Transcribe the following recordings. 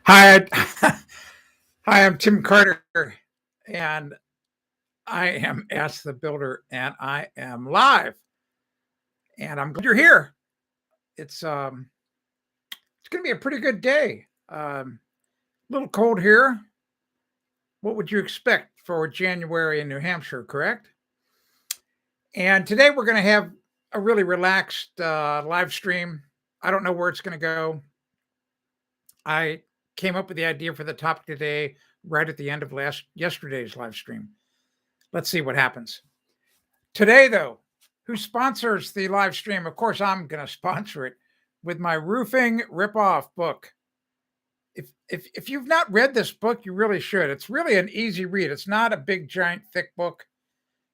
Hi, hi, I'm Tim Carter, and I am Ask the Builder, and I am live, and I'm glad you're here. It's going to be a pretty good day. A little cold here. What would you expect for January in New Hampshire? Correct. And today we're going to have a really relaxed live stream. I don't know where it's going to go. I came up with the idea for the topic today right at the end of yesterday's live stream. Let's see what happens. Today, though, who sponsors the live stream? Of course, I'm going to sponsor it with my roofing ripoff book. If you've not read this book, you really should. It's really an easy read. It's not a big, giant, thick book.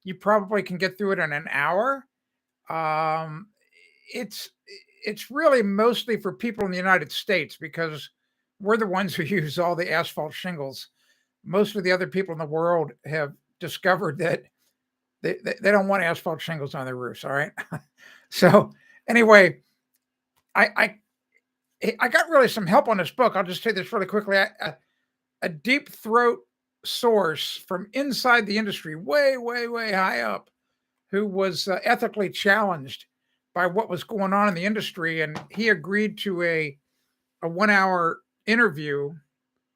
You probably can get through it in an hour. Um, it's it's really mostly for people in the United States because we're the ones who use all the asphalt shingles. Most of the other people in the world have discovered that they don't want asphalt shingles on their roofs. All right. So anyway, I I got really some help on this book. I'll just say this really quickly. A deep throat source from inside the industry, way, way, way high up, who was ethically challenged by what was going on in the industry, and he agreed to a 1 hour interview.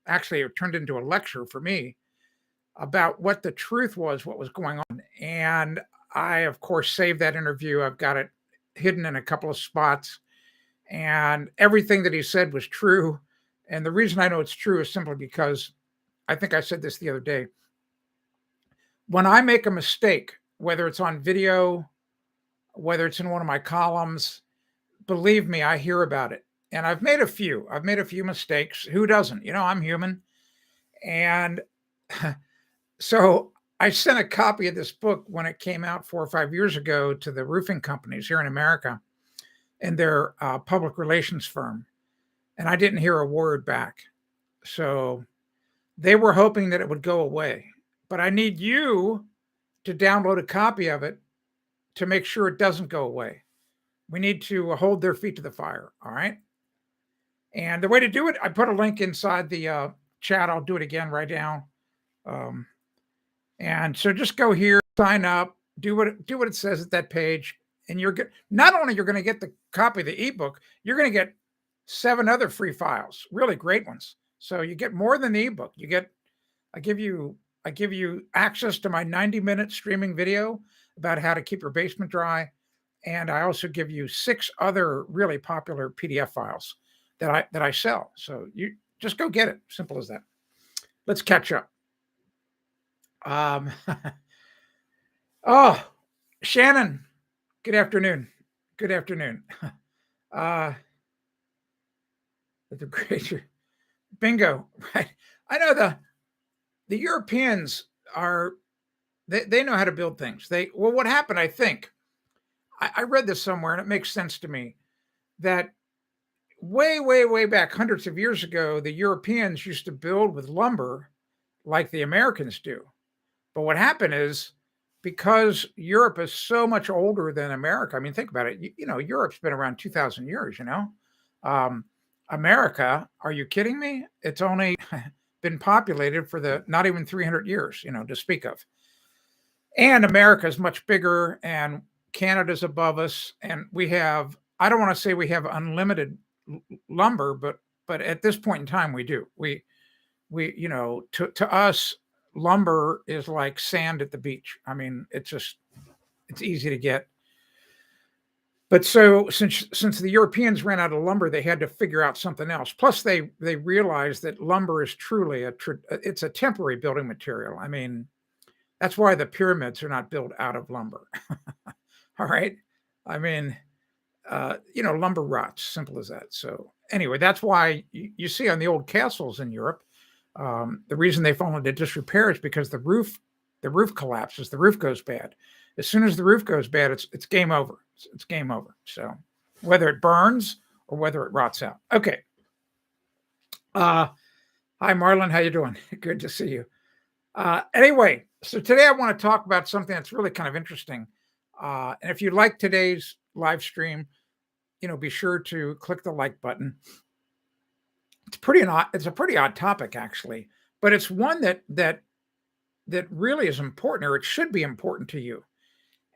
Actually, it turned into a lecture for me about what the truth was, what was going on. And I, of course, saved that interview. I've got it hidden in a couple of spots. And everything that he said was true. And the reason I know it's true is simply because I think I said this the other day. When I make a mistake, whether it's on video, whether it's in one of my columns, believe me, I hear about it. And I've made a few. I've made a few mistakes. Who doesn't? You know, I'm human. And so I sent a copy of this book when it came out 4 or 5 years ago to the roofing companies here in America and their public relations firm. And I didn't hear a word back. So they were hoping that it would go away. But I need you to download a copy of it to make sure it doesn't go away. We need to hold their feet to the fire. All right. And the way to do it, I put a link inside the chat. I'll do it again right now. And so just go here, sign up, do what it says at that page, and you're good. Not only you're going to get the copy of the ebook, you're going to get 7 other free files, really great ones. So you get more than the ebook. I give you access to my 90-minute streaming video about how to keep your basement dry, and I also give you 6 other really popular PDF files that I sell. So you just go get it. Simple as that. Let's catch up. Oh, Shannon, good afternoon. Good afternoon. The great bingo, right? I know the Europeans are they know how to build things. What happened, I think, I read this somewhere and it makes sense to me that way, way, way back hundreds of years ago, the Europeans used to build with lumber like the Americans do. But what happened is because Europe is so much older than America. I mean, think about it. You know, Europe's been around 2,000 years, you know. America, are you kidding me? It's only been populated for not even 300 years, you know, to speak of. And America is much bigger and Canada's above us. And I don't want to say we have unlimited lumber, but at this point in time, we do. You know, to us, lumber is like sand at the beach. I mean, it's easy to get. But so since the Europeans ran out of lumber, they had to figure out something else. Plus, they realized that lumber is truly it's a temporary building material. I mean, that's why the pyramids are not built out of lumber. All right. I mean, you know, lumber rots, simple as that. So anyway, that's why you see on the old castles in Europe, the reason they fall into disrepair is because the roof collapses, the roof goes bad. As soon as the roof goes bad, it's game over. It's game over. So whether it burns or whether it rots out. Okay. Hi, Marlon. How you doing? Good to see you. Anyway, so today I want to talk about something that's really kind of interesting. And if you like today's live stream, you know, be sure to click the like button. it's a pretty odd topic actually, but it's one that really is important, or it should be important to you.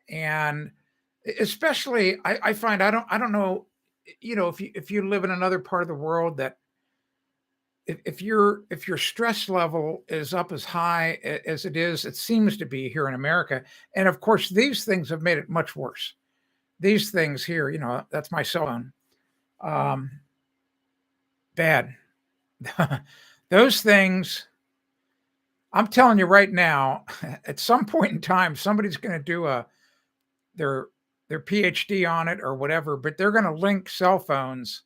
And especially I find I don't know, if you live in another part of the world, that if your stress level is up as high as it is, it seems to be here in America. And of course, these things have made it much worse. These things here, that's my cell phone. Um, Bad. Those things, I'm telling you right now, at some point in time, somebody's going to do their their PhD on it or whatever, but they're going to link cell phones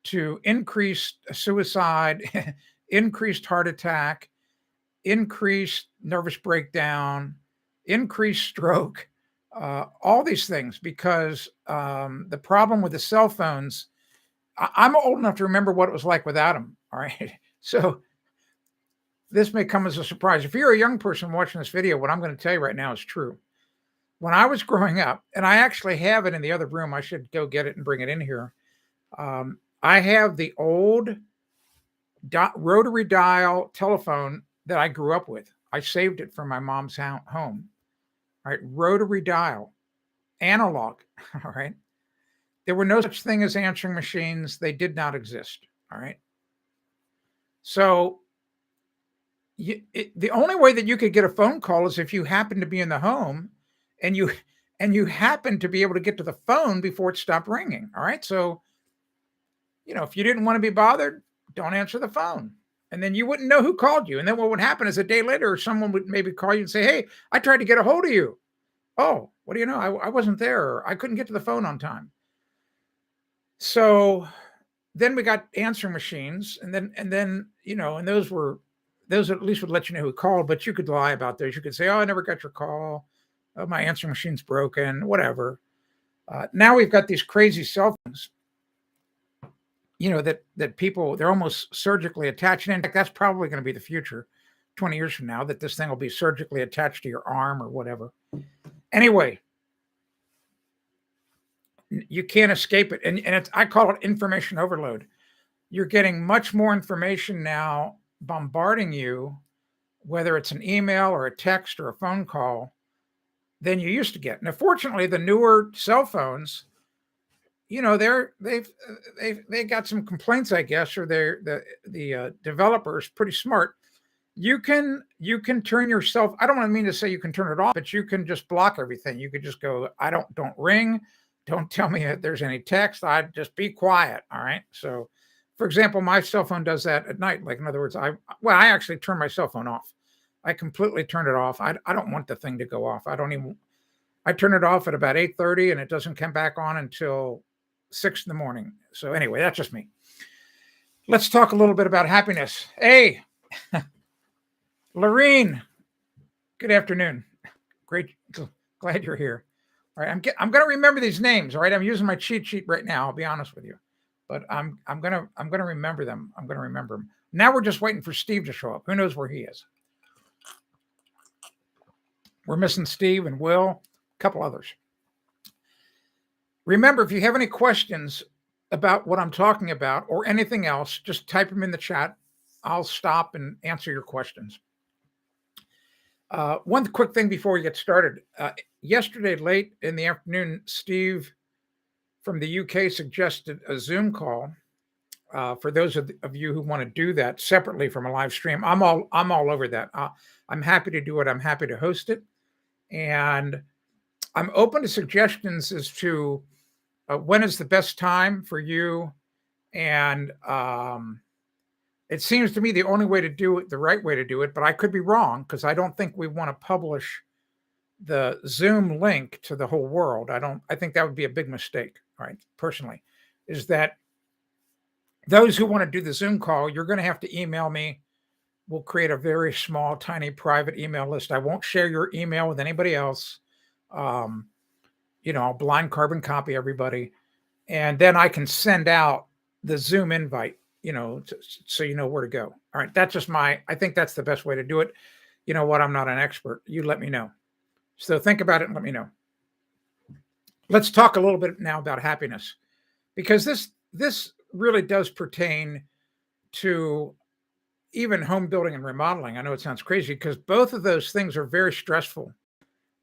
to increased suicide, increased heart attack, increased nervous breakdown, increased stroke, all these things, because the problem with the cell phones, I'm old enough to remember what it was like without them. All right. So this may come as a surprise. If you're a young person watching this video, what I'm going to tell you right now is true. When I was growing up, and I actually have it in the other room, I should go get it and bring it in here. I have the old rotary dial telephone that I grew up with. I saved it from my mom's home. All right, rotary dial, analog. All right, there were no such thing as answering machines. They did not exist. All right, so the only way that you could get a phone call is if you happen to be in the home, and you happen to be able to get to the phone before it stopped ringing. All right, so if you didn't want to be bothered, don't answer the phone. And then you wouldn't know who called you. And then what would happen is a day later, someone would maybe call you and say, "Hey, I tried to get a hold of you." "Oh, what do you know? I wasn't there. Or I couldn't get to the phone on time." So then we got answering machines. And then, and those at least would let you know who called, but you could lie about those. You could say, "Oh, I never got your call. Oh, my answering machine's broken," whatever. Now we've got these crazy cell phones, that people, they're almost surgically attached. And in fact, that's probably going to be the future 20 years from now, that this thing will be surgically attached to your arm or whatever. Anyway, you can't escape it. And I call it information overload. You're getting much more information now bombarding you, whether it's an email or a text or a phone call, than you used to get. Now, fortunately, the newer cell phones, they got some complaints, I guess, or the developers pretty smart. You can turn yourself. I don't mean to say you can turn it off, but you can just block everything. You could just go, don't ring, don't tell me if there's any text. I just be quiet. All right. So, for example, my cell phone does that at night. Like, in other words, I actually turn my cell phone off. I completely turned it off. I don't want the thing to go off. I turn it off at about 8:30, and it doesn't come back on until 6 in the morning. So anyway, that's just me. Let's talk a little bit about happiness. Hey, Lorene, good afternoon. Great, glad you're here. All right, I'm going to remember these names. All right, I'm using my cheat sheet right now. I'll be honest with you, but I'm gonna remember them. I'm gonna remember them. Now we're just waiting for Steve to show up. Who knows where he is? We're missing Steve and Will, a couple others. Remember, if you have any questions about what I'm talking about or anything else, just type them in the chat. I'll stop and answer your questions. One quick thing before we get started. Yesterday, late in the afternoon, Steve from the UK suggested a Zoom call. For those of you who want to do that separately from a live stream, I'm all over that. I'm happy to do it. I'm happy to host it. And I'm open to suggestions as to when is the best time for you. And it seems to me the only way to do it, the right way to do it, but I could be wrong, because I don't think we want to publish the Zoom link to the whole world. I think that would be a big mistake, right? Personally, is that those who want to do the Zoom call, you're going to have to email me. We'll create a very small, tiny private email list. I won't share your email with anybody else. I'll blind carbon copy everybody. And then I can send out the Zoom invite, so you know where to go. All right. That's just I think that's the best way to do it. You know what? I'm not an expert. You let me know. So think about it and let me know. Let's talk a little bit now about happiness, because this really does pertain to even home building and remodeling. I know it sounds crazy because both of those things are very stressful,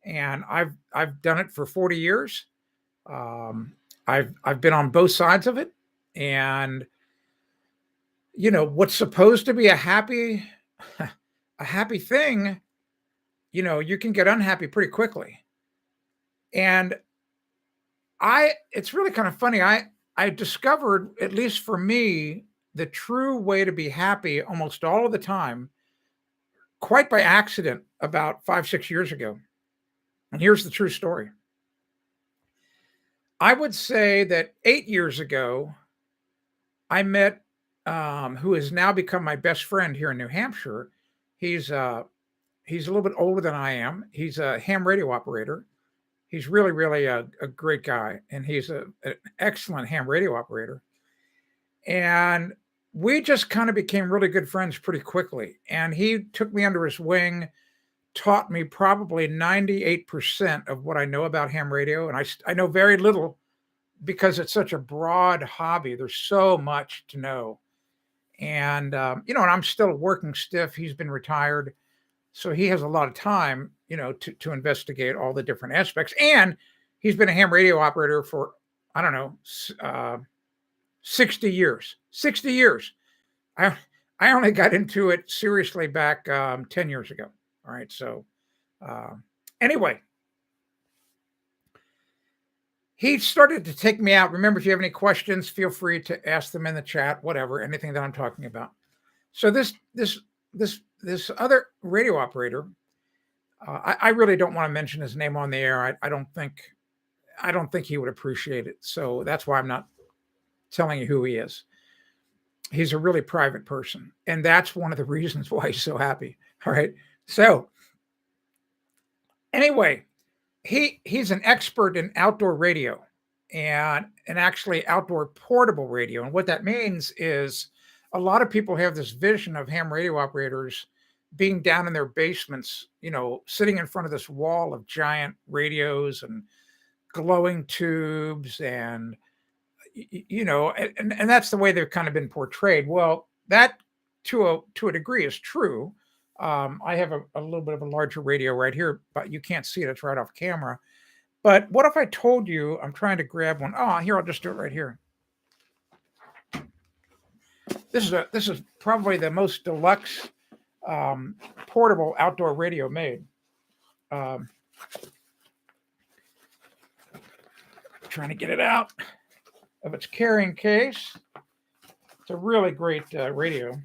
and I've done it for 40 years. Um, I've been on both sides of it, and what's supposed to be a happy a happy thing, you can get unhappy pretty quickly. And it's really kind of funny. I discovered, at least for me, the true way to be happy almost all of the time, quite by accident, about 5, 6 years ago. And here's the true story. I would say that 8 years ago, I met who has now become my best friend here in New Hampshire. He's he's a little bit older than I am. He's a ham radio operator. He's really, really a great guy, and he's an excellent ham radio operator. And we just kind of became really good friends pretty quickly. And he took me under his wing, taught me probably 98% of what I know about ham radio. And I know very little because it's such a broad hobby. There's so much to know. And, and I'm still working stiff. He's been retired. So he has a lot of time, to investigate all the different aspects. And he's been a ham radio operator for, I don't know, 60 years. 60 years. I only got into it seriously back 10 years ago. All right. So anyway, he started to take me out. Remember, if you have any questions, feel free to ask them in the chat, whatever, anything that I'm talking about. So this other radio operator, I really don't want to mention his name on the air. I don't think he would appreciate it. So that's why I'm not telling you who he is. He's a really private person, and that's one of the reasons why he's so happy. All right. So anyway, he's an expert in outdoor radio and actually outdoor portable radio. And what that means is a lot of people have this vision of ham radio operators being down in their basements, sitting in front of this wall of giant radios and glowing tubes and and that's the way they've kind of been portrayed. Well, that to a degree is true. I have a little bit of a larger radio right here, but you can't see it. It's right off camera. But what if I told you, I'm trying to grab one. Oh, here, I'll just do it right here. This is probably the most deluxe portable outdoor radio made. Trying to get it out of its carrying case. It's a really great radio.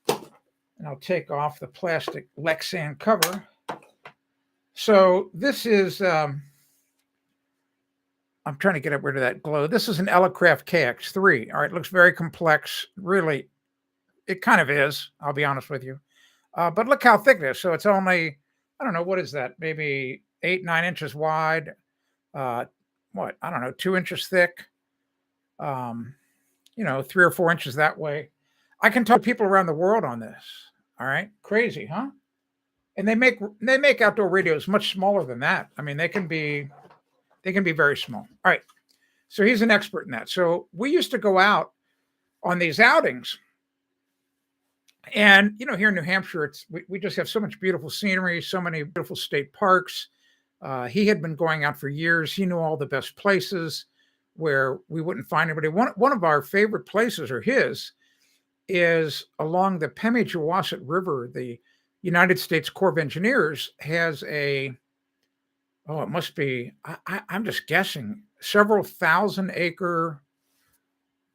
And I'll take off the plastic Lexan cover. So this is, I'm trying to get rid of that glow. This is an Elecraft KX3. All right, it looks very complex. Really, it kind of is, I'll be honest with you. But look how thick it is. So it's only, I don't know, what is that? Maybe 8-9 inches wide. I don't know, 2 inches thick. 3 or 4 inches that way. I can talk to people around the world on this. All right. Crazy, huh? And they make outdoor radios much smaller than that. I mean, they can be very small. All right. So he's an expert in that. So we used to go out on these outings. And, here in New Hampshire, we just have so much beautiful scenery, so many beautiful state parks. He had been going out for years. He knew all the best places where we wouldn't find anybody. One of our favorite places, or his, is along the Pemigewasset River. The United States Corps of Engineers has it must be, I'm just guessing, several thousand-acre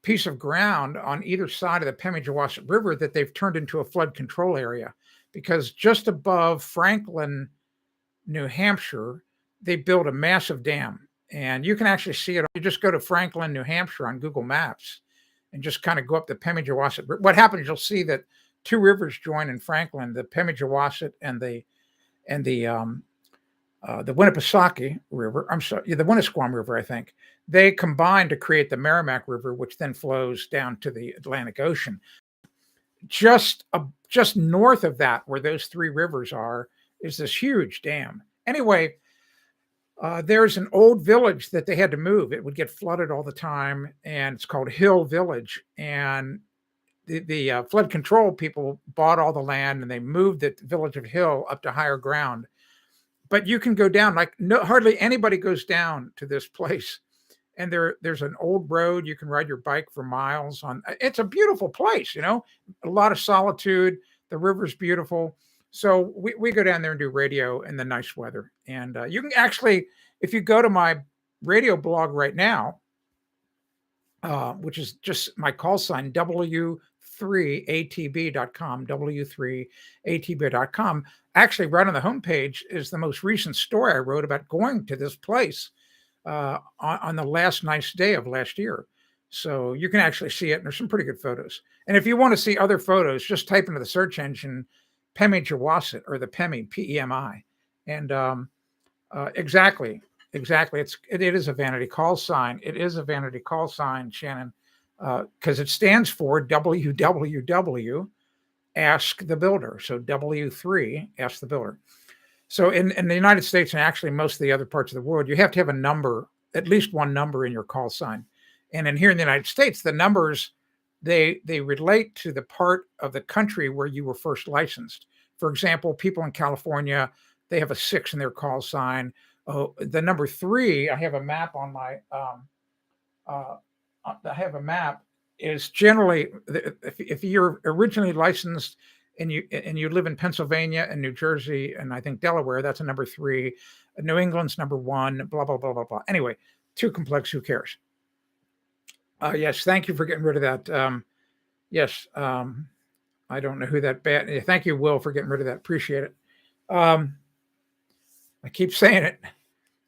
piece of ground on either side of the Pemigewasset River that they've turned into a flood control area, because just above Franklin, New Hampshire, they built a massive dam. And you can actually see it. You just go to Franklin, New Hampshire on Google Maps and just kind of go up the Pemigewasset. What happens, you'll see that two rivers join in Franklin, the Pemigewasset and the Winnipesaukee River. I'm sorry, the Winnisquam River, I think. They combine to create the Merrimack River, which then flows down to the Atlantic Ocean. Just north of that, where those three rivers are, is this huge dam. Anyway, there's an old village that they had to move. It would get flooded all the time, and it's called Hill Village. And the flood control people bought all the land and they moved the village of Hill up to higher ground. But you can go down, like, no, hardly anybody goes down to this place. And there's an old road. You can ride your bike for miles on. It's a beautiful place, a lot of solitude. The river's beautiful. So we go down there and do radio in the nice weather. And you can actually, if you go to my radio blog right now, which is just my call sign, W3ATB.com, W3ATB.com. Actually, right on the homepage is the most recent story I wrote about going to this place on the last nice day of last year. So you can actually see it, and there's some pretty good photos. And if you want to see other photos, just type into the search engine Pemi Jawasset, or the Pemi, Pemi. And exactly. It is a vanity call sign. It is a vanity call sign, Shannon, because it stands for WWW, Ask the Builder. So W3, Ask the Builder. So in the United States, and actually most of the other parts of the world, you have to have a number, at least one number in your call sign. And in here in the United States, the numbers, they relate to the part of the country where you were first licensed. For example, people in California, they have a 6 in their call sign. Oh, the number 3, I have a map on my, is generally, if you're originally licensed and you live in Pennsylvania and New Jersey and I think Delaware, that's a number 3. New England's number 1. Blah blah blah blah blah. Anyway, too complex. Who cares? Yes, thank you for getting rid of that. Yes, I don't know who that bad. Thank you, Will, for getting rid of that. Appreciate it. I keep saying it.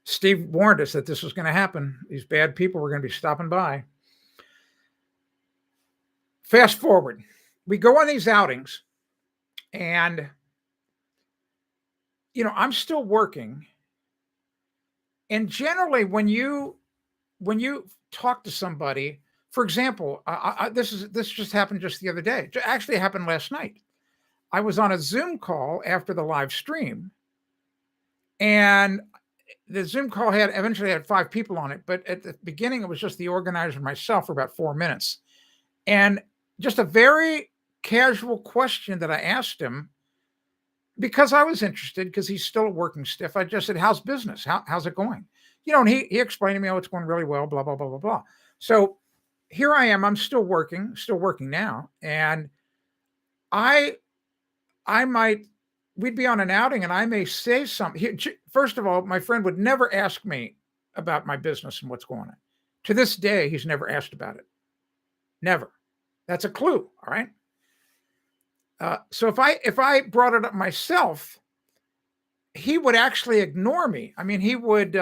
Steve warned us that this was going to happen. These bad people were going to be stopping by. Fast forward, we go on these outings, and I'm still working. And generally, when you talk to somebody, for example, this just happened just the other day. It actually happened last night. I was on a Zoom call after the live stream, and the Zoom call eventually had 5 people on it, but at the beginning it was just the organizer and myself for about 4 minutes. And just a very casual question that I asked him, because I was interested, because he's still a working stiff. I just said, "How's business? How's it going?" And he explained to me, "Oh, it's going really well, blah, blah, blah, blah, blah." So here I am, I'm still working now. And we'd be on an outing and I may say something. First of all, my friend would never ask me about my business and what's going on. To this day, he's never asked about it. Never. That's a clue. All right. So if I brought it up myself, he would actually ignore me. I mean, he would,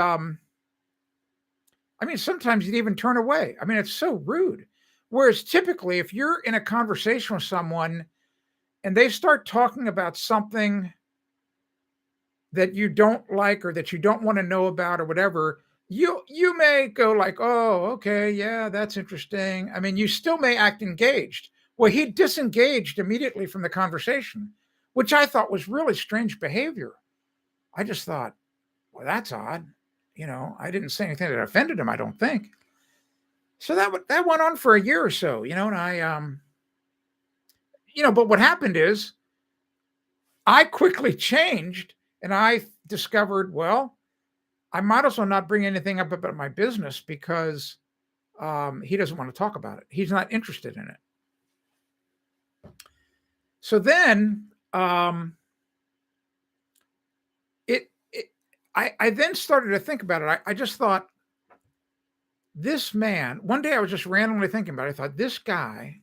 sometimes he'd even turn away. I mean, it's so rude. Whereas typically, if you're in a conversation with someone and they start talking about something that you don't like or that you don't want to know about or whatever, you may go like, "Oh, okay, yeah, that's interesting." I mean, you still may act engaged. Well, he disengaged immediately from the conversation, which I thought was really strange behavior. I just thought, well, that's odd. I didn't say anything that offended him, I don't think. So that went on for a year or so, and I, but what happened is I quickly changed and I discovered, well, I might as well not bring anything up about my business because he doesn't want to talk about it. He's not interested in it. So then I then started to think about it. I just thought, this man, one day I was just randomly thinking about it. I thought, this guy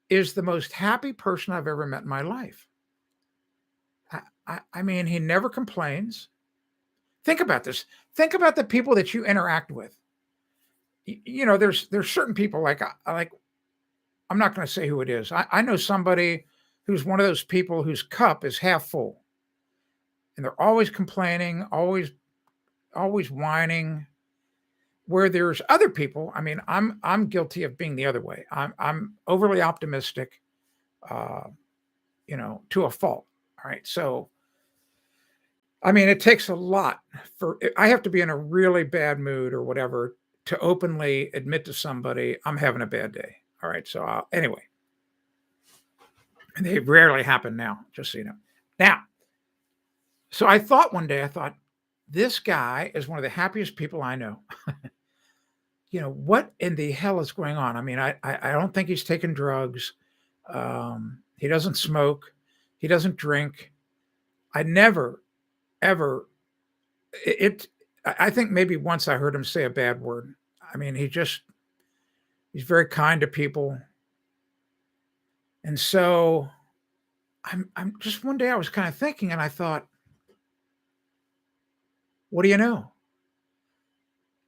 is the most happy person I've ever met in my life. I mean, he never complains. Think about this. Think about the people that you interact with. There's certain people like I'm not going to say who it is. I know somebody who's one of those people whose cup is half full. And they're always complaining, always whining. Where there's other people, I mean, I'm guilty of being the other way. I'm overly optimistic, to a fault. All right. So, I mean, it takes a lot I have to be in a really bad mood or whatever to openly admit to somebody I'm having a bad day. All right. So anyway, And they rarely happen now, just so you know. Now, so I thought one day, this guy is one of the happiest people I know. What in the hell is going on? I mean, I don't think he's taking drugs. He doesn't smoke. He doesn't drink. I never, ever, it, I think maybe once I heard him say a bad word. I mean, he's very kind to people. And so I'm just one day I was kind of thinking and I thought, what do you know?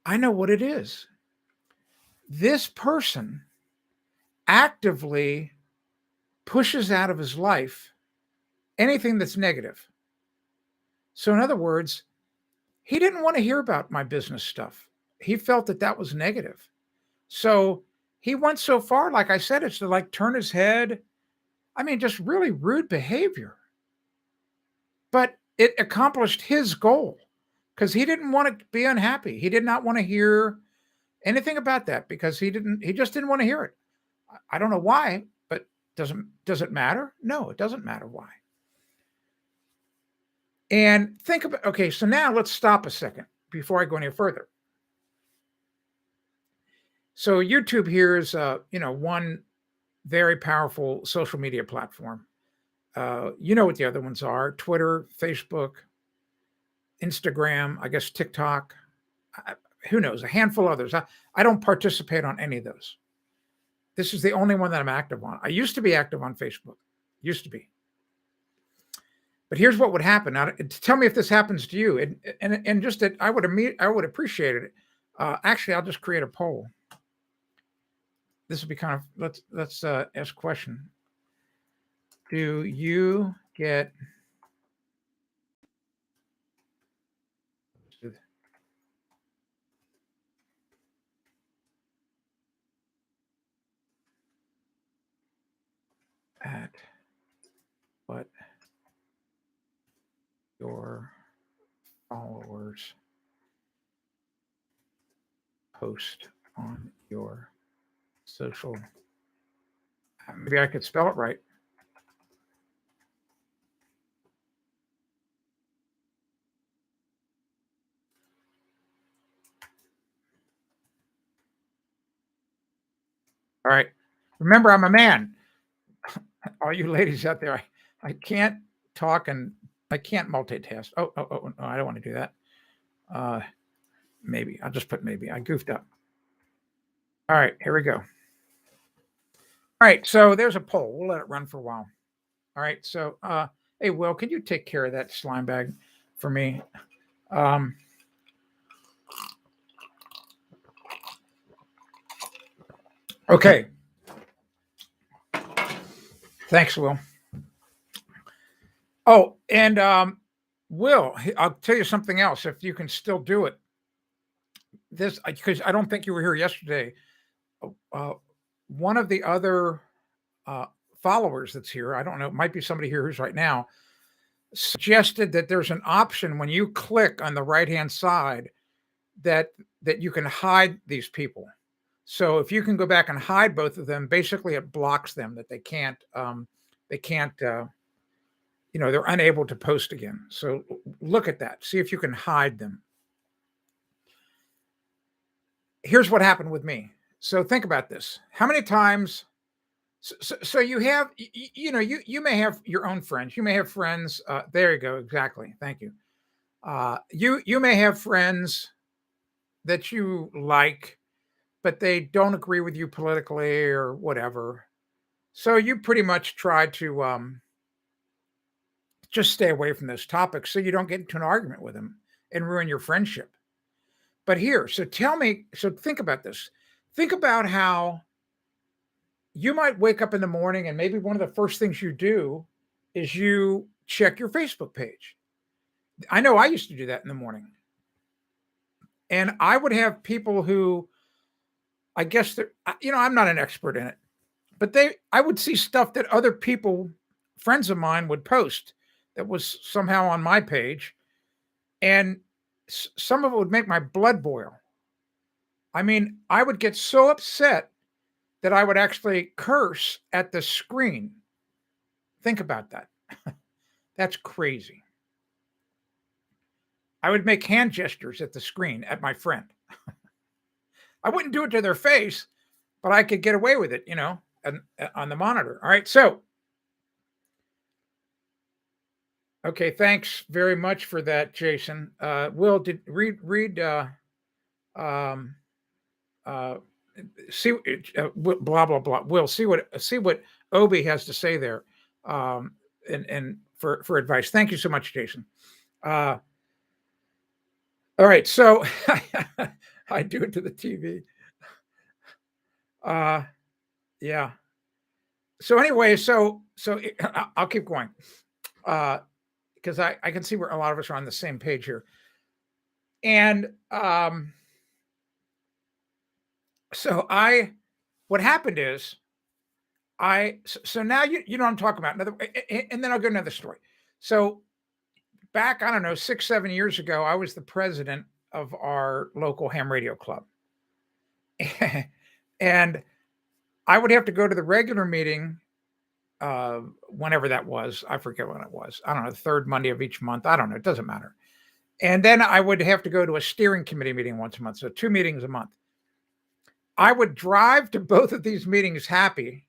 I know what it is. This person actively pushes out of his life anything that's negative. So, in other words, he didn't want to hear about my business stuff. He felt that that was negative. So, he went so far, like I said, it's to like turn his head. I mean, just really rude behavior. But it accomplished his goal because he didn't want to be unhappy. He did not want to hear anything about that because he just didn't want to hear it. I don't know why, but does it matter? No, it doesn't matter why. And think about, okay, so now let's stop a second before I go any further. So YouTube here is one very powerful social media platform. You know what the other ones are: Twitter, Facebook, Instagram, I guess TikTok. Who knows? A handful of others. I don't participate on any of those. This is the only one that I'm active on. I used to be active on Facebook. Used to be. But here's what would happen. Now, tell me if this happens to you, and just that I would appreciate it. Actually, I'll just create a poll. This would be kind of let's ask a question. Do you get at what your followers post on your social? Maybe I could spell it right. All right. Remember, I'm a man. All you ladies out there, I can't talk and I can't multitask. Oh, no, I don't want to do that. Maybe. I'll just put maybe. I goofed up. All right, here we go. All right, so there's a poll. We'll let it run for a while. All right, so hey, Will, can you take care of that slime bag for me? Okay. Thanks, Will. Oh, and Will, I'll tell you something else. If you can still do it, this because I don't think you were here yesterday. One of the other followers that's here, I don't know, it might be somebody here who's right now, suggested that there's an option when you click on the right-hand side that you can hide these people. So if you can go back and hide both of them, basically it blocks them that they can't they're unable to post again. So look at that. See if you can hide them. Here's what happened with me. So think about this. How many times so you have you may have your own friends. You may have friends. There you go. Exactly. Thank you. You may have friends that you like, but they don't agree with you politically or whatever. So you pretty much try to just stay away from those topics so you don't get into an argument with them and ruin your friendship. But here, so think about this. Think about how you might wake up in the morning and maybe one of the first things you do is you check your Facebook page. I know I used to do that in the morning. And I would have people who I guess I'm not an expert in it, but I would see stuff that other people, friends of mine, would post that was somehow on my page. And some of it would make my blood boil. I mean, I would get so upset that I would actually curse at the screen. Think about that. That's crazy. I would make hand gestures at the screen at my friend. I wouldn't do it to their face, but I could get away with it, and on the monitor. All right. So, okay. Thanks very much for that, Jason. Will, read, um, uh, see, blah, blah, blah. Will, see what Obi has to say there. And for advice. Thank you so much, Jason. All right. So I do it to the TV. Yeah. So anyway, so I'll keep going. Because I can see where a lot of us are on the same page here. And so what happened is so now you know what I'm talking about. And then I'll go to another story. So back, I don't know, 6-7 years ago, I was the president of our local ham radio club. And I would have to go to the regular meeting whenever that was. I forget when it was. I don't know, the third Monday of each month. I don't know. It doesn't matter. And then I would have to go to a steering committee meeting once a month. So 2 meetings a month. I would drive to both of these meetings happy.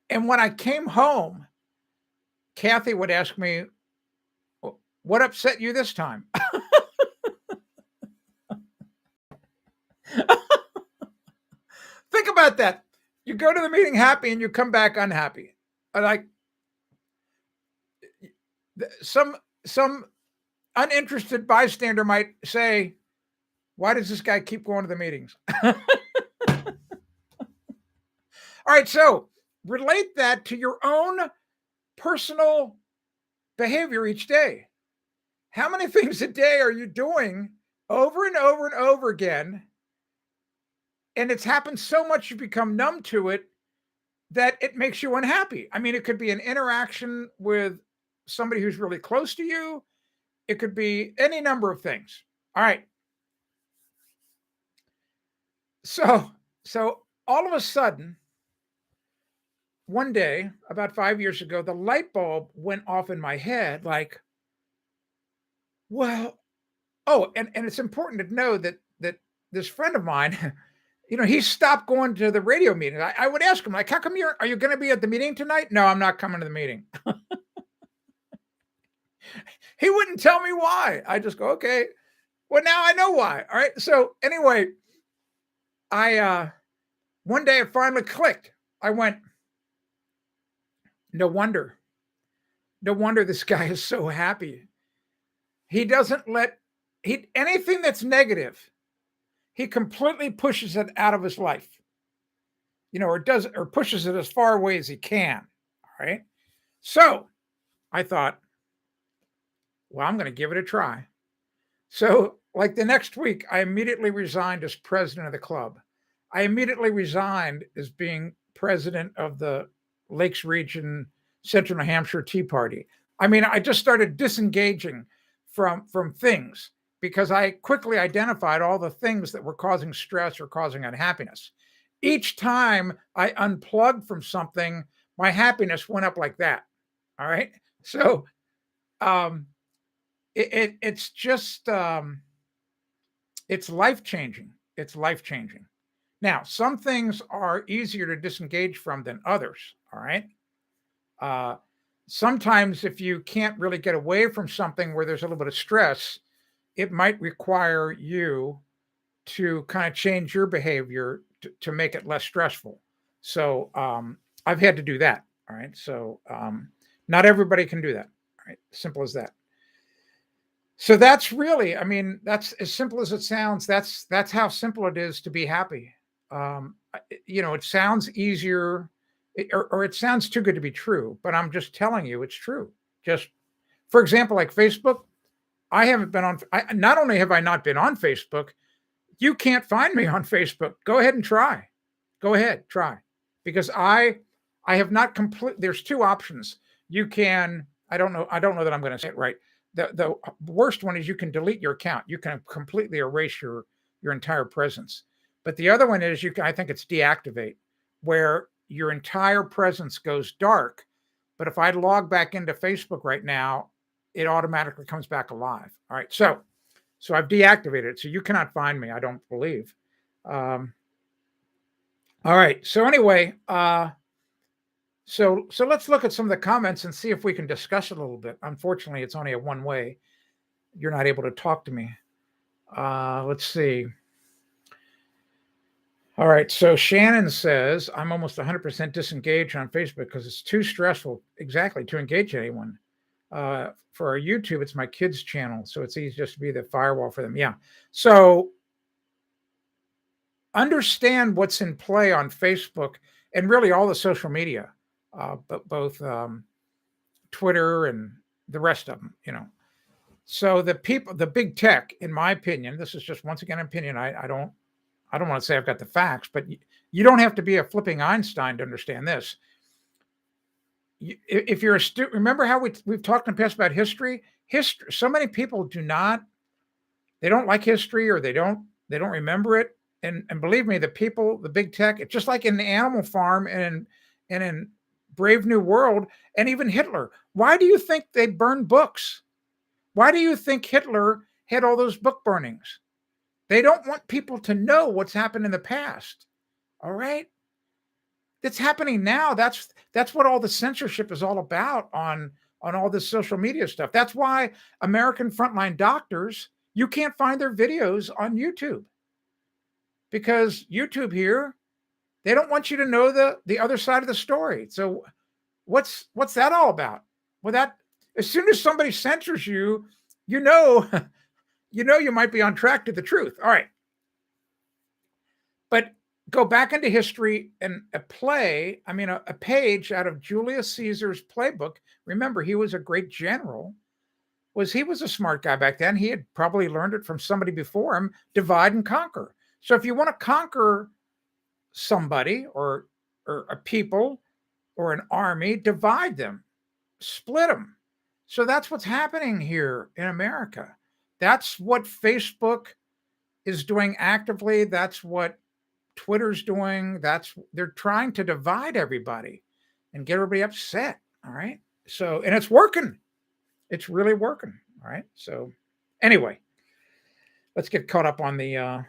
And when I came home, Kathy would ask me, what upset you this time? Think about that. You go to the meeting happy and you come back unhappy. Like some uninterested bystander might say, why does this guy keep going to the meetings? All right, so relate that to your own personal behavior each day. How many things a day are you doing over and over and over again? And it's happened so much you become numb to it that it makes you unhappy. I mean, it could be an interaction with somebody who's really close to you. It could be any number of things. All right. So all of a sudden, one day, about 5 years ago, the light bulb went off in my head like, well, and it's important to know that this friend of mine, he stopped going to the radio meeting. I would ask him, like, how come are you going to be at the meeting tonight? No, I'm not coming to the meeting. He wouldn't tell me why. I just go, okay, well, now I know why. All right. So anyway, one day it finally clicked. I went, no wonder this guy is so happy. He doesn't let anything that's negative, he completely pushes it out of his life, or pushes it as far away as he can. All right. So I thought, well, I'm going to give it a try. So like the next week, I immediately resigned as president of the club. I immediately resigned as being president of the Lakes Region Central New Hampshire Tea Party. I mean, I just started disengaging from things because I quickly identified all the things that were causing stress or causing unhappiness. Each time I unplugged from something, my happiness went up like that. All right. So it's just it's life-changing. It's life-changing. Now, some things are easier to disengage from than others. All right. Sometimes if you can't really get away from something where there's a little bit of stress, it might require you to kind of change your behavior to make it less stressful. So I've had to do that. All right. So not everybody can do that. All right. Simple as that. So that's really, I mean, that's as simple as it sounds. That's how simple it is to be happy. It sounds easier or it sounds too good to be true, but I'm just telling you it's true. Just for example, like Facebook, I haven't been on, not only have I not been on Facebook, you can't find me on Facebook. Go ahead and try. Go ahead, try. Because I have not there's two options. You can, I don't know that I'm going to say it right. The worst one is you can delete your account. You can completely erase your entire presence. But the other one is I think it's deactivate, where your entire presence goes dark. But if I log back into Facebook right now, it automatically comes back alive. All right. So I've deactivated it. So you cannot find me, I don't believe. All right. So anyway, so let's look at some of the comments and see if we can discuss it a little bit. Unfortunately, it's only a one way. You're not able to talk to me. Let's see. All right. So Shannon says, I'm almost 100% disengaged on Facebook because it's too stressful, exactly, to engage anyone. For our YouTube, it's my kids' channel, so it's easy just to be the firewall for them. Yeah. So understand what's in play on Facebook and really all the social media, but both Twitter and the rest of them. So the people, the big tech, in my opinion, this is just once again an opinion. I don't want to say I've got the facts, but you don't have to be a flipping Einstein to understand this. If you're a student, remember how we've talked in the past about history. So many people they don't like history, or they don't remember it. And believe me, the big tech, it's just like in the Animal Farm and in Brave New World, and even Hitler. Why do you think they burned books? Why do you think Hitler had all those book burnings? They don't want people to know what's happened in the past. All right. That's happening now. That's what all the censorship is all about on all this social media stuff. That's why American frontline doctors, you can't find their videos on YouTube, because YouTube here, they don't want you to know the other side of the story. So what's that all about? Well, as soon as somebody censors you, you know you might be on track to the truth. All right. But go back into history, and a page out of Julius Caesar's playbook. Remember, he was a great general. He was a smart guy back then. He had probably learned it from somebody before him. Divide and conquer. So if you want to conquer somebody or a people or an army, divide them, split them. So that's what's happening here in America. That's what Facebook is doing actively. That's what Twitter's doing. They're trying to divide everybody and get everybody upset. All right. So, and it's working. It's really working. All right. So anyway, let's get caught up on the,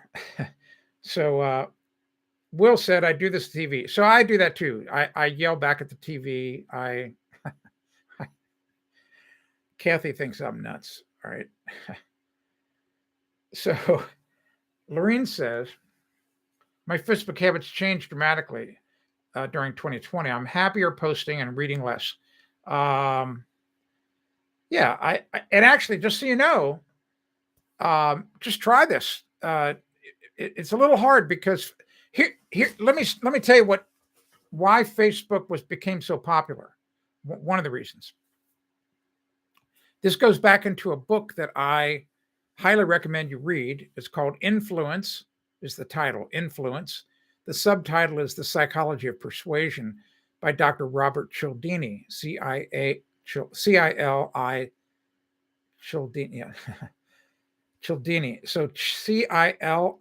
Will said, I do this TV. So I do that too. I yell back at the TV. Kathy thinks I'm nuts. All right. So Lorene says, my Facebook habits changed dramatically during 2020. I'm happier posting and reading less. Yeah, and actually, just so you know, just try this. It's a little hard because here. Let me tell you why Facebook became so popular. One of the reasons. This goes back into a book that I highly recommend you read. It's called Influence. Is the title, Influence. The subtitle is The Psychology of Persuasion by Dr. Robert Cialdini, C-I-L-I, Cialdini. Cialdini. So Cilidini.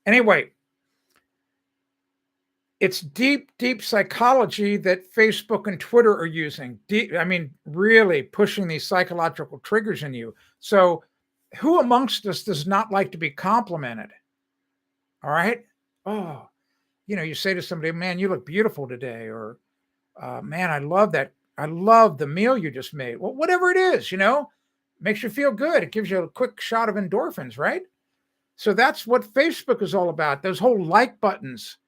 Anyway, it's deep psychology that Facebook and Twitter are using. Really pushing these psychological triggers in you. So who amongst us does not like to be complimented? All right. Oh, you say to somebody, man, you look beautiful today. Or, man, I love that. I love the meal you just made. Well, whatever it is, makes you feel good. It gives you a quick shot of endorphins, right? So that's what Facebook is all about. Those whole like buttons,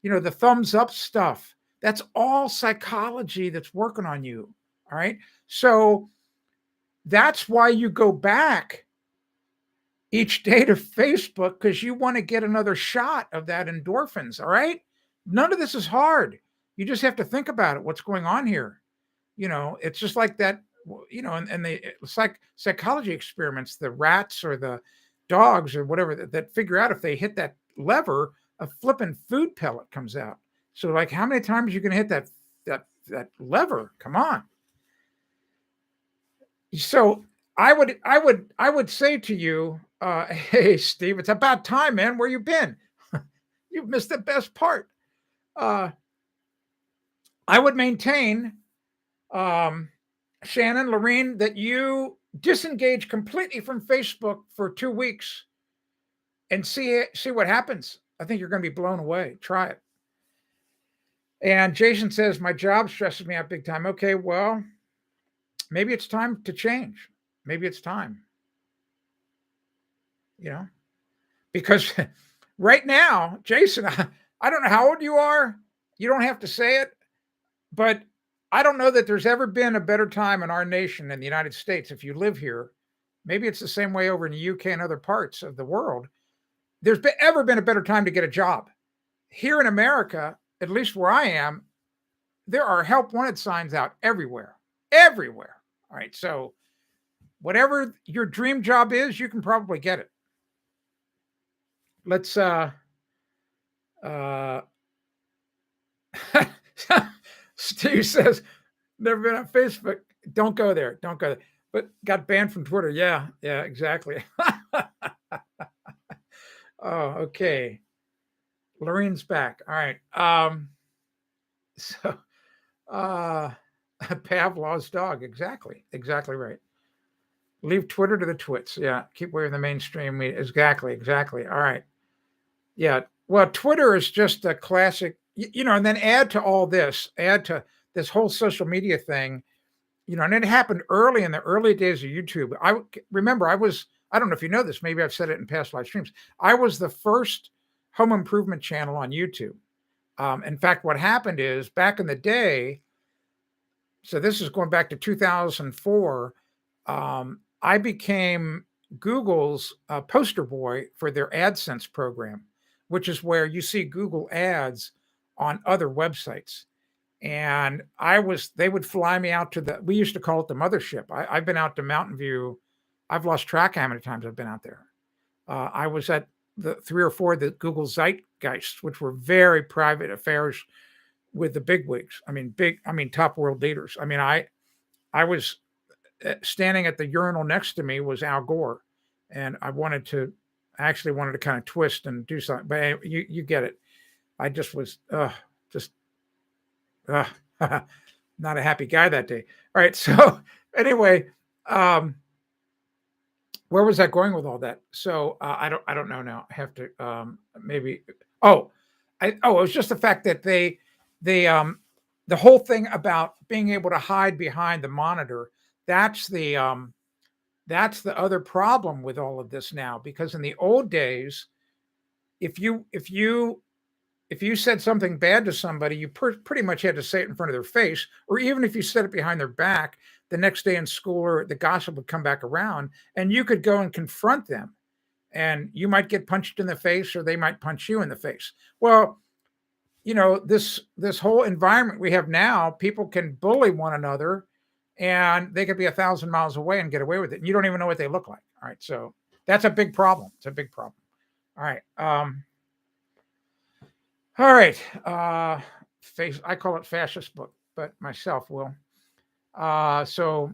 the thumbs up stuff. That's all psychology that's working on you. All right. So that's why you go back each day to Facebook, because you want to get another shot of that endorphins. All right. None of this is hard. You just have to think about it. What's going on here? It's just like that, and the psychology experiments, the rats or the dogs or whatever that figure out if they hit that lever, a flipping food pellet comes out. So like, how many times are you going to hit that lever? Come on. So I would say to you, hey, Steve, it's about time, man. Where you been? You've missed the best part. Uh, I would maintain, um, Shannon, Lorene, that you disengage completely from Facebook for 2 weeks and see what happens. I think you're going to be blown away. Try it. And Jason says, my job stresses me out big time. Okay, well, maybe it's time to change. Maybe it's time, you know, because right now, Jason, I don't know how old you are. You don't have to say it, but I don't know that there's ever been a better time in our nation, in the United States. If you live here, maybe it's the same way over in the UK and other parts of the world. Ever been a better time to get a job. Here in America, at least where I am, there are help wanted signs out everywhere. Everywhere. All right. So whatever your dream job is, you can probably get it. Let's Steve says, never been on Facebook. Don't go there. Don't go there. But got banned from Twitter. Yeah, exactly. Oh, okay. Lorene's back. All right. So Pavlov's dog. Exactly right. Leave Twitter to the twits. Yeah. Keep away from the mainstream media. Exactly. All right. Yeah. Well, Twitter is just a classic, and then add to this whole social media thing, and it happened early in the early days of YouTube. I remember I don't know if you know this, maybe I've said it in past live streams. I was the first home improvement channel on YouTube. In fact, what happened is back in the day, so this is going back to 2004, I became Google's poster boy for their AdSense program, which is where you see Google ads on other websites. And they would fly me out we used to call it the mothership. I've been out to Mountain View. I've lost track of how many times I've been out there. I was at the 3 or 4 the Google Zeitgeists, which were very private affairs with the bigwigs. I mean, top world leaders. I mean, I was standing at the urinal next to me was Al Gore, and I actually wanted to kind of twist and do something, but anyway, you get it. I just was not a happy guy that day. All right, so anyway, where was I going with all that? So I don't know now. I have to maybe. It was just the fact that the whole thing about being able to hide behind the monitor. That's the other problem with all of this now, because in the old days, if you said something bad to somebody, you pretty much had to say it in front of their face, or even if you said it behind their back, the next day in school, or the gossip would come back around, and you could go and confront them, and you might get punched in the face, or they might punch you in the face. Well, this whole environment we have now, people can bully one another, and they could be 1,000 miles away and get away with it, and you don't even know what they look like. All right, so that's a big problem. It's a big problem. All right. All right. I call it fascist book, but myself will. So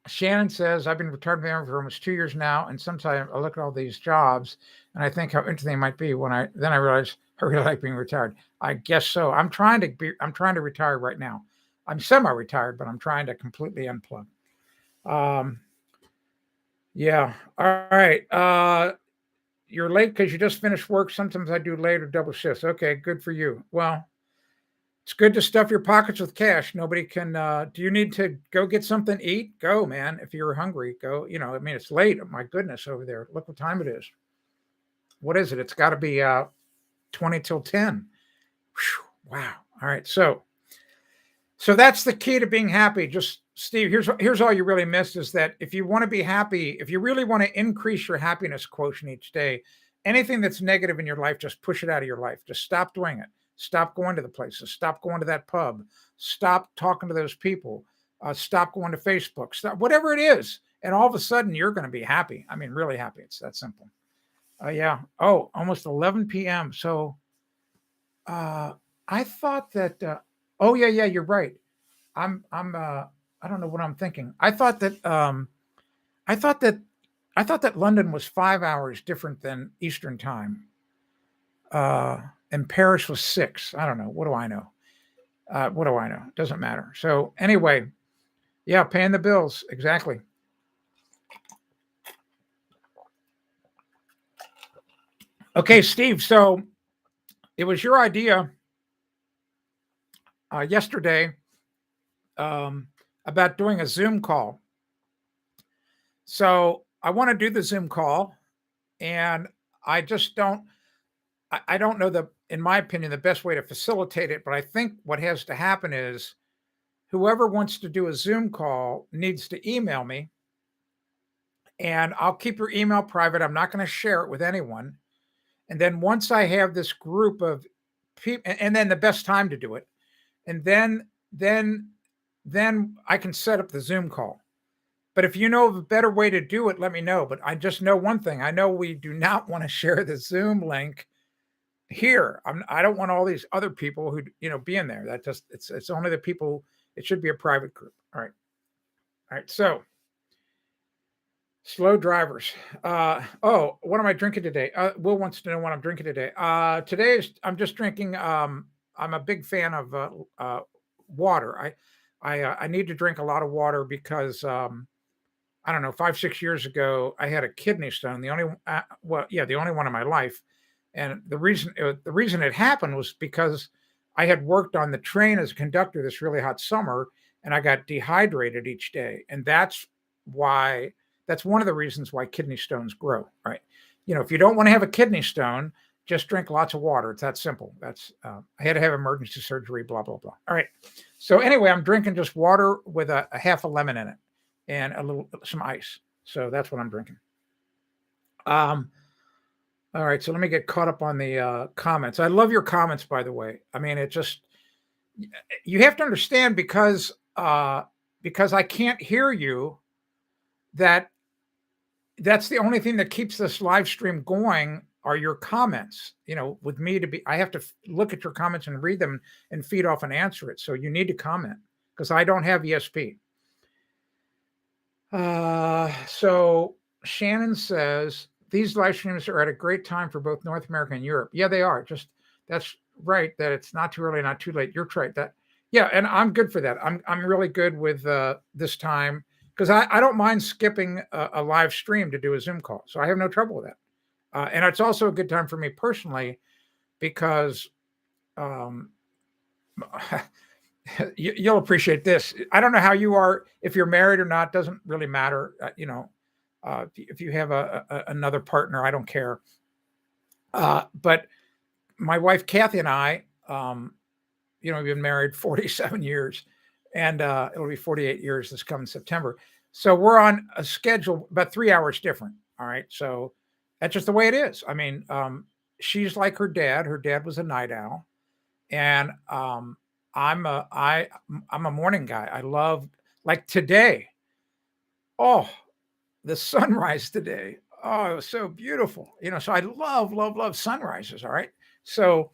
Shannon says, I've been retired from the Army for almost 2 years now, and sometimes I look at all these jobs and I think how interesting they might be. Then I realize I really like being retired. I guess so. I'm trying to retire right now. I'm semi-retired, but I'm trying to completely unplug. Yeah. All right. You're late because you just finished work. Sometimes I do late or double shifts. Okay, good for you. Well, it's good to stuff your pockets with cash. Nobody can. Do you need to go get something to eat? Go, man. If you're hungry, go. I mean, it's late. My goodness, over there. Look what time it is. What is it? It's got to be 20 till 10. Whew, wow. All right. So that's the key to being happy. Just Steve, here's all you really missed, is that if you want to be happy, if you really want to increase your happiness quotient each day, anything that's negative in your life, just push it out of your life. Just stop doing it. Stop going to the places. Stop going to that pub. Stop talking to those people. Stop going to Facebook. Stop whatever it is, and all of a sudden you're going to be happy. I mean, really happy. It's that simple. Yeah. Oh, almost 11 p.m. So I thought that. Oh yeah, you're right. I'm I don't know what I'm thinking. I thought that London was 5 hours different than Eastern time. and Paris was 6. I don't know. What do I know? What do I know? Doesn't matter. So anyway, yeah, paying the bills. Exactly. Okay, Steve. So it was your idea yesterday about doing a Zoom call. So I want to do the Zoom call, and I just don't. I don't know in my opinion, the best way to facilitate it. But I think what has to happen is whoever wants to do a Zoom call needs to email me, and I'll keep your email private. I'm not going to share it with anyone. And then once I have this group of people, and then the best time to do it, and then I can set up the Zoom call. But if you know of a better way to do it, let me know. But I just know one thing. I know we do not want to share the Zoom link here. I don't want all these other people who be in there. That just it's only the people. It should be a private group. All right. So slow drivers. What am I drinking today? Will wants to know what I'm drinking today. I'm just drinking. I'm a big fan of water. I need to drink a lot of water because I don't know, 5, 6 years ago, I had a kidney stone. The only one in my life. And the reason it happened was because I had worked on the train as a conductor this really hot summer, and I got dehydrated each day. And that's one of the reasons why kidney stones grow, right? If you don't want to have a kidney stone, just drink lots of water. It's that simple. I had to have emergency surgery, blah, blah, blah. All right. So anyway, I'm drinking just water with a half a lemon in it and some ice. So that's what I'm drinking. All right. So let me get caught up on the comments. I love your comments, by the way. I mean, you have to understand because I can't hear you, that's the only thing that keeps this live stream going are your comments. With me I have to look at your comments and read them and feed off and answer it. So you need to comment because I don't have ESP. So Shannon says these live streams are at a great time for both North America and Europe. Yeah, they are. That's right. That it's not too early, not too late. You're right. Yeah, and I'm good for that. I'm really good with this time because I don't mind skipping a live stream to do a Zoom call. So I have no trouble with that. And it's also a good time for me personally because you'll appreciate this. I don't know how you are, if you're married or not, doesn't really matter. If you have another partner, I don't care. But my wife, Kathy, and I, we've been married 47 years and it'll be 48 years this coming September. So we're on a schedule about 3 hours different. All right. So that's just the way it is. I mean, she's like her dad. Her dad was a night owl. And I'm a morning guy. I love, like today. Oh, the sunrise today. Oh, it was so beautiful. So I love sunrises. All right. So,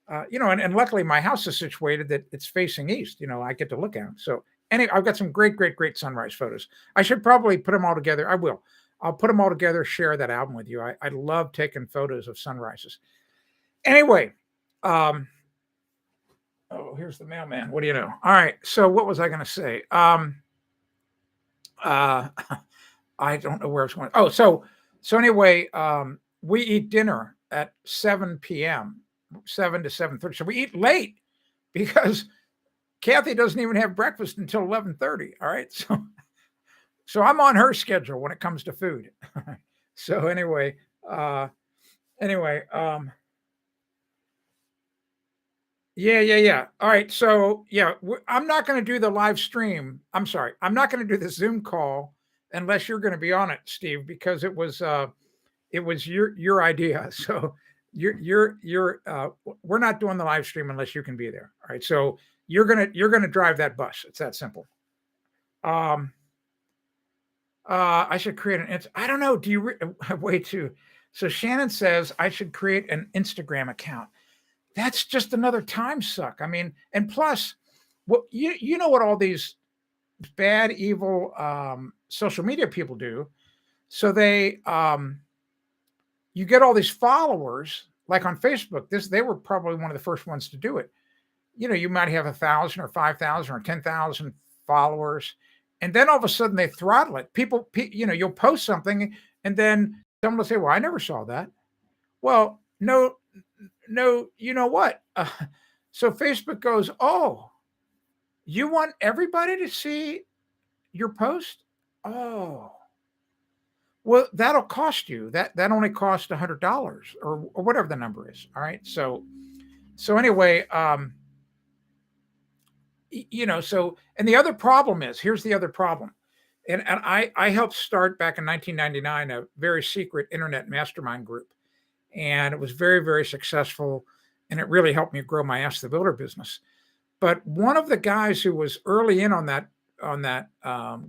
and luckily my house is situated that it's facing east. I get to look at them. So anyway, I've got some great sunrise photos. I should probably put them all together. I will. I'll put them all together, share that album with you. I love taking photos of sunrises. Anyway, here's the mailman. What do you know? All right. So what was I going to say? I don't know where it's going. Oh, so anyway, we eat dinner at 7 p.m., 7 to 7:30. So we eat late because Kathy doesn't even have breakfast until 11:30. All right. So I'm on her schedule when it comes to food. So anyway, Yeah. All right. So yeah, I'm not going to do the live stream. I'm sorry. I'm not going to do the Zoom call unless you're going to be on it, Steve, because it was your idea. So we're not doing the live stream unless you can be there. All right. So you're gonna drive that bus. It's that simple. I should create I don't know. Do you wait to? So Shannon says I should create an Instagram account. That's just another time suck. I mean, and plus, what you know what all these bad, evil social media people do. So they you get all these followers, like on Facebook, they were probably one of the first ones to do it. You might have 1,000 or 5,000 or 10,000 followers, and then all of a sudden they throttle it. People, you'll post something, and then someone will say, "Well, I never saw that." Well, no, no, you know what? So Facebook goes, "Oh, you want everybody to see your post? Oh, well, that'll cost you. That only costs $100 or whatever the number is. All right. So anyway, so and the other problem is here's the other problem. And I helped start back in 1999 a very secret internet mastermind group. And it was very, very successful. And it really helped me grow my Ask the Builder business. But one of the guys who was early in on that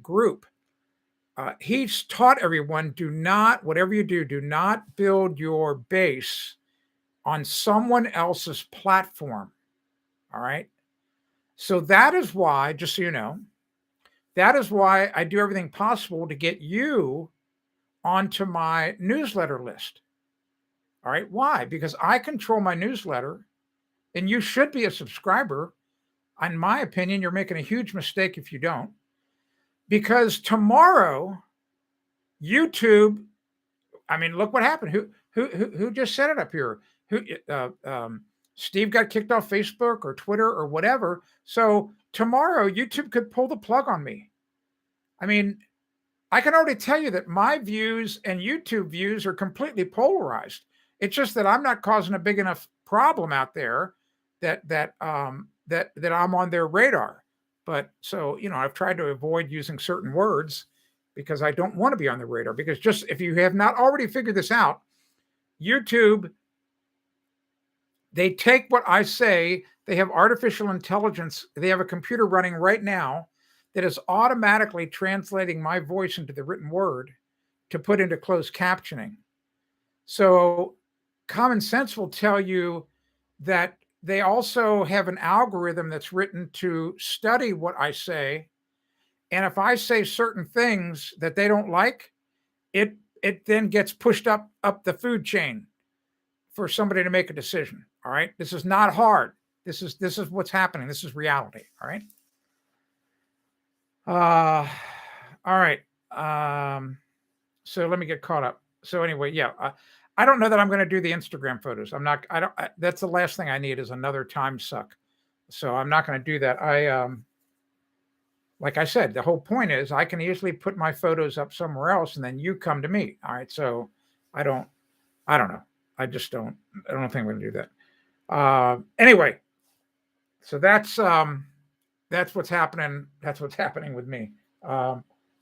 group, he's taught everyone, whatever you do not build your base on someone else's platform. All right. So that is why, just so you know, that is why I do everything possible to get you onto my newsletter list. All right. Why? Because I control my newsletter and you should be a subscriber. In my opinion, you're making a huge mistake if you don't. Because tomorrow, YouTube, I mean, look what happened. Who just set it up here? Steve got kicked off Facebook or Twitter or whatever. So tomorrow, YouTube could pull the plug on me. I mean, I can already tell you that my views and YouTube views are completely polarized. It's just that I'm not causing a big enough problem out there that I'm on their radar. But so, I've tried to avoid using certain words because I don't want to be on the radar. Because just if you have not already figured this out, YouTube, they take what I say, they have artificial intelligence, they have a computer running right now that is automatically translating my voice into the written word to put into closed captioning. So common sense will tell you that they also have an algorithm that's written to study what I say. And if I say certain things that they don't like, it then gets pushed up the food chain for somebody to make a decision. All right. This is not hard. This is what's happening. This is reality. All right. All right. So let me get caught up. So anyway, yeah, I don't know that I'm going to do the Instagram photos. That's the last thing I need is another time suck. So I'm not going to do that. Like I said, the whole point is I can easily put my photos up somewhere else and then you come to me. All right. So I don't know. I don't think I'm going to do that. Anyway, so that's what's happening. That's what's happening with me.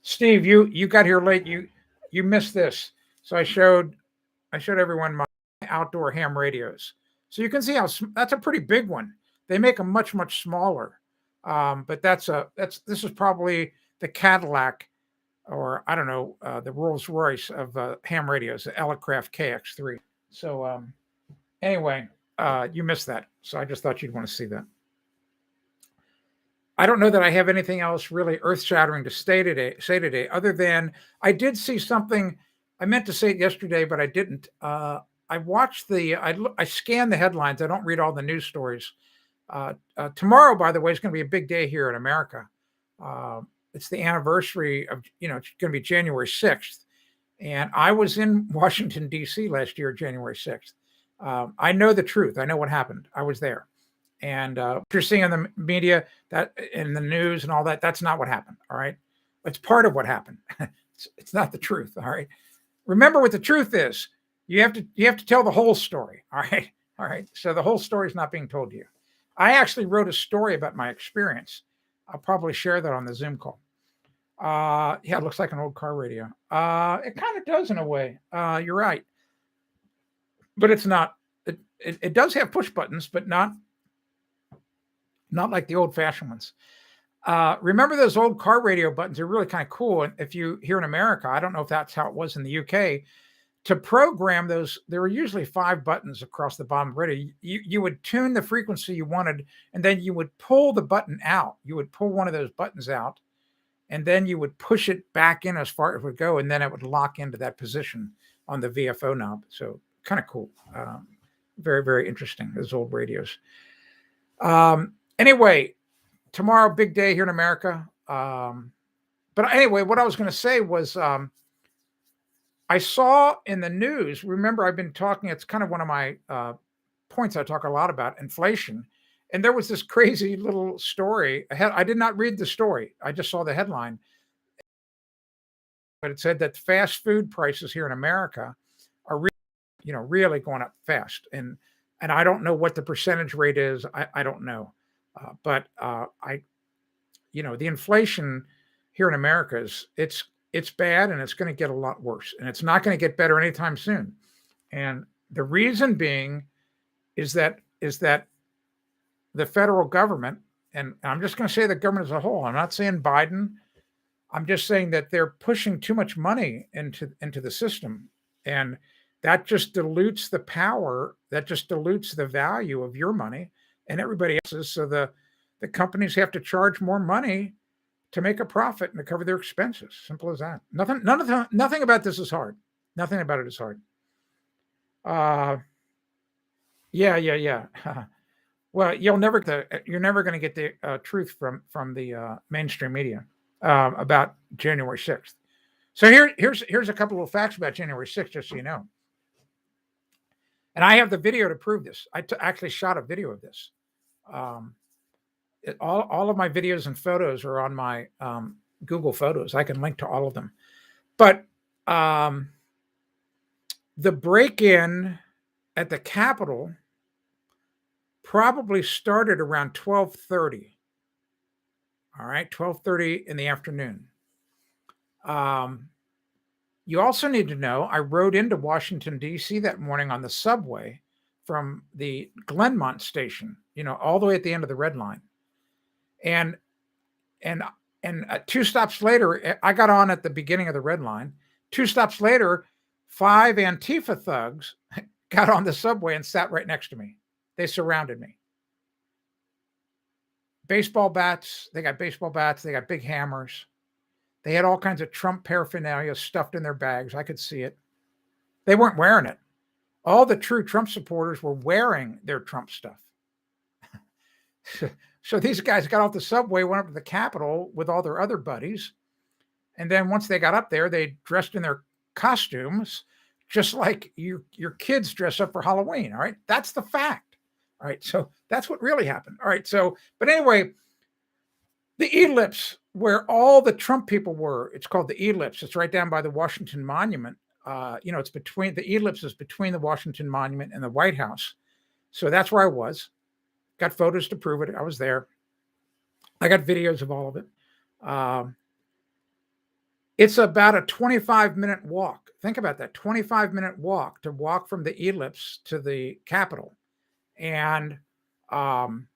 Steve, you got here late. You missed this. So I showed everyone my outdoor ham radios. So you can see that's a pretty big one. They make them much, much smaller. But this is probably the Cadillac, or I don't know, the Rolls Royce of ham radios, the Elecraft KX3. So anyway, you missed that. So I just thought you'd want to see that. I don't know that I have anything else really earth-shattering to say today, other than I did see something. I meant to say it yesterday, but I didn't. I watched I scanned the headlines. I don't read all the news stories. Tomorrow, by the way, is going to be a big day here in America. It's the anniversary of, it's going to be January 6th. And I was in Washington, D.C. last year, January 6th. I know the truth. I know what happened. I was there. And what you're seeing in the media, that in the news and all that, that's not what happened. All right. It's part of what happened. It's not the truth. All right. Remember what the truth is. You have to tell the whole story. All right. All right. So the whole story is not being told to you. I actually wrote a story about my experience. I'll probably share that on the Zoom call. Yeah, it looks like an old car radio. It kind of does in a way. You're right. But it's not. It does have push buttons, but not like the old-fashioned ones. Remember those old car radio buttons? They're really kind of cool. And if you here in America, I don't know if that's how it was in the UK. To program those, there were usually 5 buttons across the bottom of the radio. You would tune the frequency you wanted, and then you would pull the button out. You would pull one of those buttons out, and then you would push it back in as far as it would go, and then it would lock into that position on the VFO knob. So kind of cool. Very, very interesting, those old radios. Anyway, tomorrow, big day here in America. But anyway, what I was going to say was I saw in the news, remember, I've been talking, it's kind of one of my points I talk a lot about, inflation. And there was this crazy little story. I did not read the story, I just saw the headline. But it said that fast food prices here in America are really going up fast. And I don't know what the percentage rate is. I don't know. But the inflation here in America it's bad, and it's going to get a lot worse, and it's not going to get better anytime soon. And the reason being is that the federal government, and I'm just going to say the government as a whole. I'm not saying Biden. I'm just saying that they're pushing too much money into the system, and that just dilutes the power. That just dilutes the value of your money and everybody else's. So the companies have to charge more money to make a profit and to cover their expenses. Simple as that. Nothing about this is hard. Nothing about it is hard. Yeah. Well, you're never going to get the truth from the mainstream media about January 6th. So here's a couple of facts about January 6th, just so you know. And I have the video to prove this. I actually shot a video of this. All of my videos and photos are on my Google Photos. I can link to all of them. But the break-in at the Capitol probably started around 12:30. All right, 12:30 in the afternoon. You also need to know I rode into Washington, D.C. that morning on the subway from the Glenmont station, all the way at the end of the Red Line. And 2 stops later, I got on at the beginning of the Red Line. 2 stops later, 5 Antifa thugs got on the subway and sat right next to me. They surrounded me. Baseball bats. They got baseball bats. They got big hammers. They had all kinds of Trump paraphernalia stuffed in their bags. I could see it. They weren't wearing it. All the true Trump supporters were wearing their Trump stuff. So these guys got off the subway, went up to the Capitol with all their other buddies. And then once they got up there, they dressed in their costumes, just like your kids dress up for Halloween. All right. That's the fact. All right. So that's what really happened. All right. So, but anyway, the ellipse where all the Trump people were, it's called the ellipse. It's right down by the Washington Monument. It's between, the ellipse is between the Washington Monument and the White House. So that's where I was. Got photos to prove it. I was there. I got videos of all of it. It's about a 25-minute walk. Think about that, 25-minute walk to walk from the ellipse to the Capitol. And when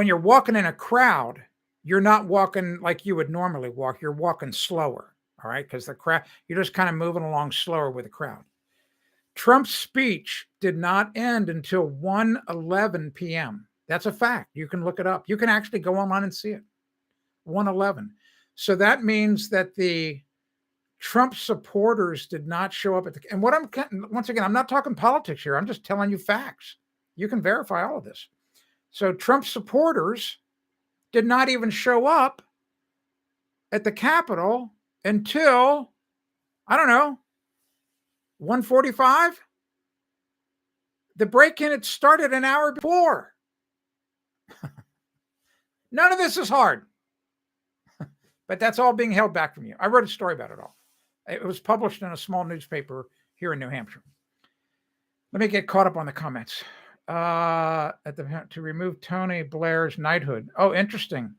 you're walking in a crowd, you're not walking like you would normally walk. You're walking slower, all right? Because the crowd, you're just kind of moving along slower with the crowd. Trump's speech did not end until 1:11 p.m. That's a fact. You can look it up. You can actually go online and see it. 1:11. So that means that the Trump supporters did not show up at the, and once again, I'm not talking politics here. I'm just telling you facts. You can verify all of this. So Trump supporters did not even show up at the Capitol until, I don't know, 1:45. The break-in had started an hour before. None of this is hard. But that's all being held back from you. I wrote a story about it all. It was published in a small newspaper here in New Hampshire. Let me get caught up on the comments. To remove Tony Blair's knighthood. Oh, interesting.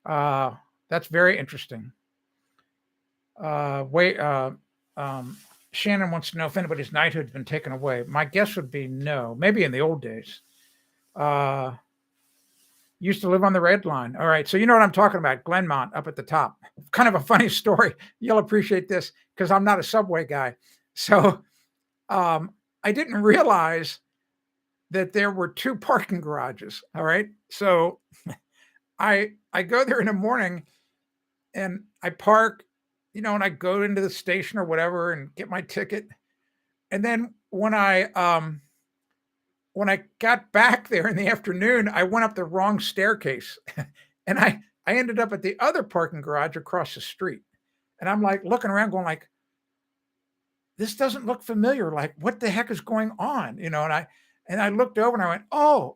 That's very interesting. Shannon wants to know if anybody's knighthood has been taken away. My guess would be no. Maybe in the old days. Used to live on the Red Line. All right. So you know what I'm talking about. Glenmont up at the top. Kind of a funny story. You'll appreciate this because I'm not a subway guy. So I didn't realize that there were 2 parking garages. All right. So I go there in the morning and I park, and I go into the station or whatever and get my ticket. And then when I got back there in the afternoon, I went up the wrong staircase and I ended up at the other parking garage across the street. And I'm like looking around going like, this doesn't look familiar. Like, what the heck is going on? And I looked over and I went, oh,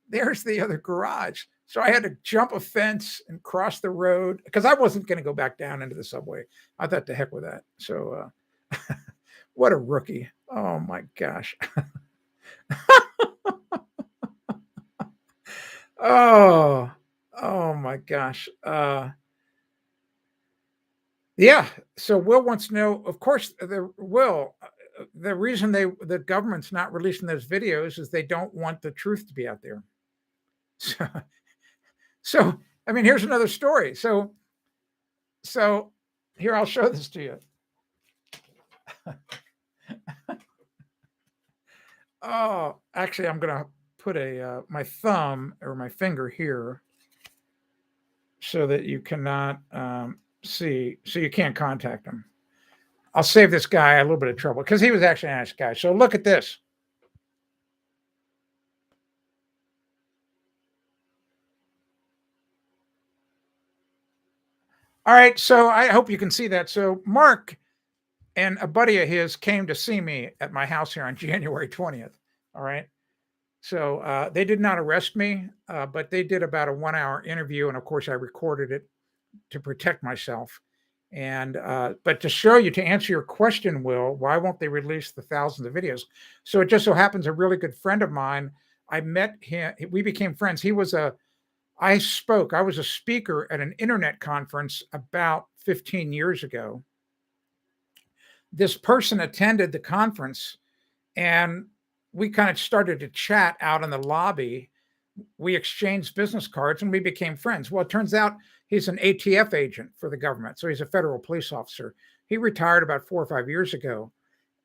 there's the other garage. So I had to jump a fence and cross the road because I wasn't going to go back down into the subway. I thought, the heck with that. So what a rookie. Oh my gosh. Oh, oh my gosh. Yeah. So Will wants to know, of course, the reason the government's not releasing those videos is they don't want the truth to be out there. So, so I mean, here's another story. So here, I'll show this to you. Oh, actually, I'm going to put my thumb or my finger here so that you cannot see, so you can't contact him. I'll save this guy a little bit of trouble because he was actually a nice guy. So look at this. All right, so I hope you can see that. So Mark and a buddy of his came to see me at my house here on January 20th. All right. So they did not arrest me, but they did about a 1-hour interview. And of course, I recorded it to protect myself. And but to answer your question, Will, why won't they release the thousands of videos? So it just so happens a really good friend of mine, I met him, we became friends. I was a speaker at an internet conference about 15 years ago. This person attended the conference and we kind of started to chat out in the lobby. We exchanged business cards and we became friends. Well, it turns out he's an ATF agent for the government. So he's a federal police officer. He retired about 4 or 5 years ago.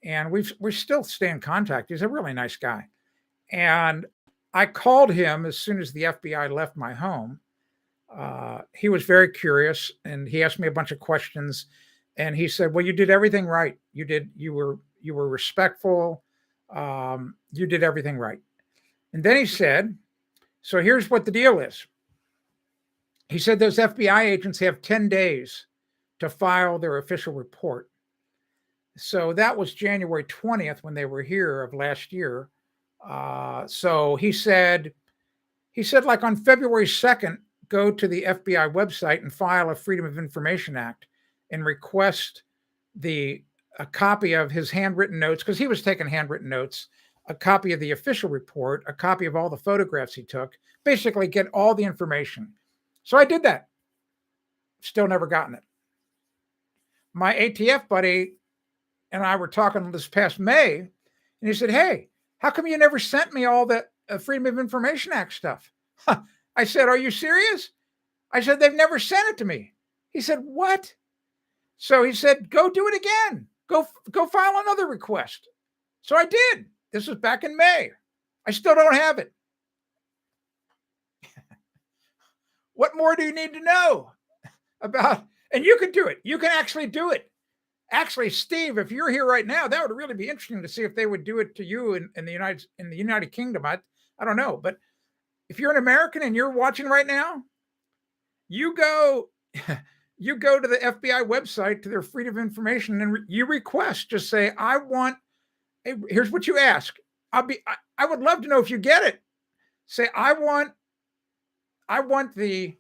And we still stay in contact. He's a really nice guy. And I called him as soon as the FBI left my home. He was very curious and he asked me a bunch of questions. And he said, well, you did everything right. You were respectful. You did everything right. And then he said, so here's what the deal is. He said those FBI agents have 10 days to file their official report. So that was January 20th when they were here of last year. So he said, like on February 2nd, go to the FBI website and file a Freedom of Information Act and request a copy of his handwritten notes, because he was taking handwritten notes, a copy of the official report, a copy of all the photographs he took, basically get all the information. So I did that. Still never gotten it. My ATF buddy and I were talking this past May, and he said, hey, how come you never sent me all the Freedom of Information Act stuff? I said, are you serious? I said, they've never sent it to me. He said, what? So he said, go do it again. Go file another request. So I did. This was back in May. I still don't have it. What more do you need to know about? And you can do it. You can actually do it. Actually, Steve, if you're here right now, that would really be interesting to see if they would do it to you in the United Kingdom. I don't know, but if you're an American and you're watching right now, you go to the FBI website, to their Freedom of Information, and you request. Just say, here's what you ask. I would love to know if you get it. Say, I want the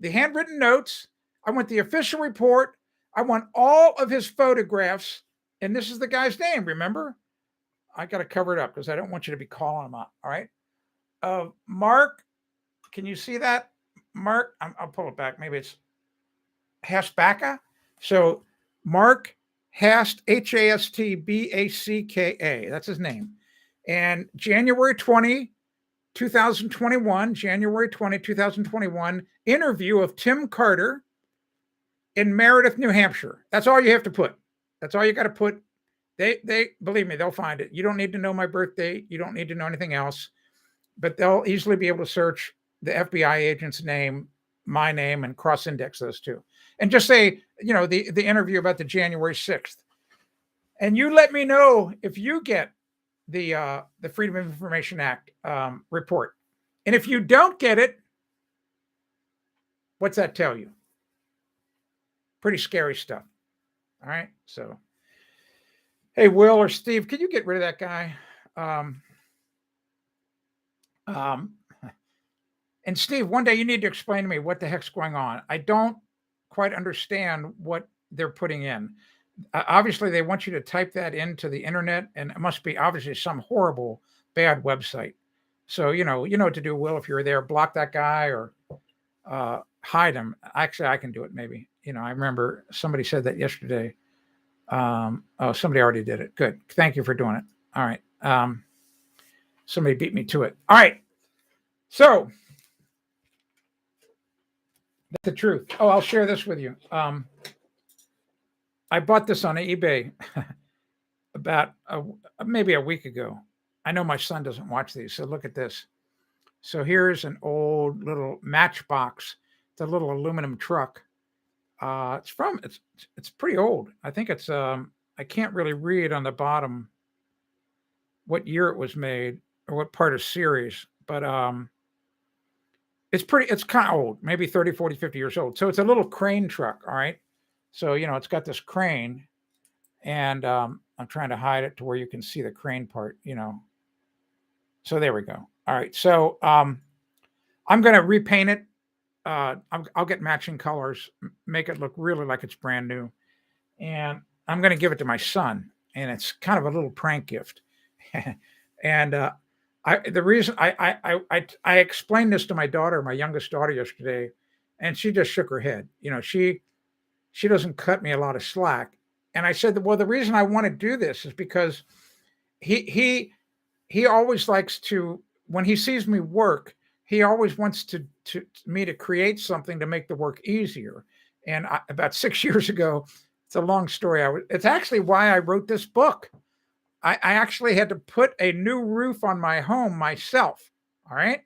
handwritten notes. I want the official report. I want all of his photographs. And this is the guy's name, remember? I got to cover it up because I don't want you to be calling him out. All right. Mark, can you see that? Mark, I'll pull it back. Maybe it's Hastbacka. So Mark Hast, Hastbacka. That's his name. And January 20, 2021, interview of Tim Carter in Meredith, New Hampshire. That's all you have to put. That's all you got to put. They believe me, they'll find it. You don't need to know my birthday. You don't need to know anything else, but they'll easily be able to search the FBI agent's name, my name, and cross-index those two. And just say, the interview about the January 6th. And you let me know if you get the Freedom of Information Act report. And if you don't get it, what's that tell you? Pretty scary stuff. All right. So, hey, Will or Steve, can you get rid of that guy? Um, and Steve, one day you need to explain to me what the heck's going on. I don't quite understand what they're putting in. Obviously, they want you to type that into the internet, and it must be obviously some horrible, bad website. So you know what to do, Will. If you're there, block that guy or hide him. Actually, I can do it. Maybe I remember somebody said that yesterday. Oh, somebody already did it. Good. Thank you for doing it. All right. Somebody beat me to it. All right. So that's the truth. Oh, I'll share this with you. I bought this on eBay about maybe a week ago. I know my son doesn't watch these, so look at this. So here's an old little matchbox. It's a little aluminum truck. It's pretty old. I think it's I can't really read on the bottom what year it was made or what part of series, but it's kind of old, maybe 30, 40, 50 years old. So it's a little crane truck, all right? So, it's got this crane, and I'm trying to hide it to where you can see the crane part, So there we go. All right. So I'm going to repaint it. I'll get matching colors, make it look really like it's brand new. And I'm going to give it to my son. And it's kind of a little prank gift. And the reason I explained this to my daughter, my youngest daughter, yesterday, and she just shook her head. She doesn't cut me a lot of slack. And I said, well, the reason I want to do this is because he always likes to, when he sees me work, he always wants me to create something to make the work easier. And about 6 years ago, it's a long story. It's actually why I wrote this book. I actually had to put a new roof on my home myself. All right.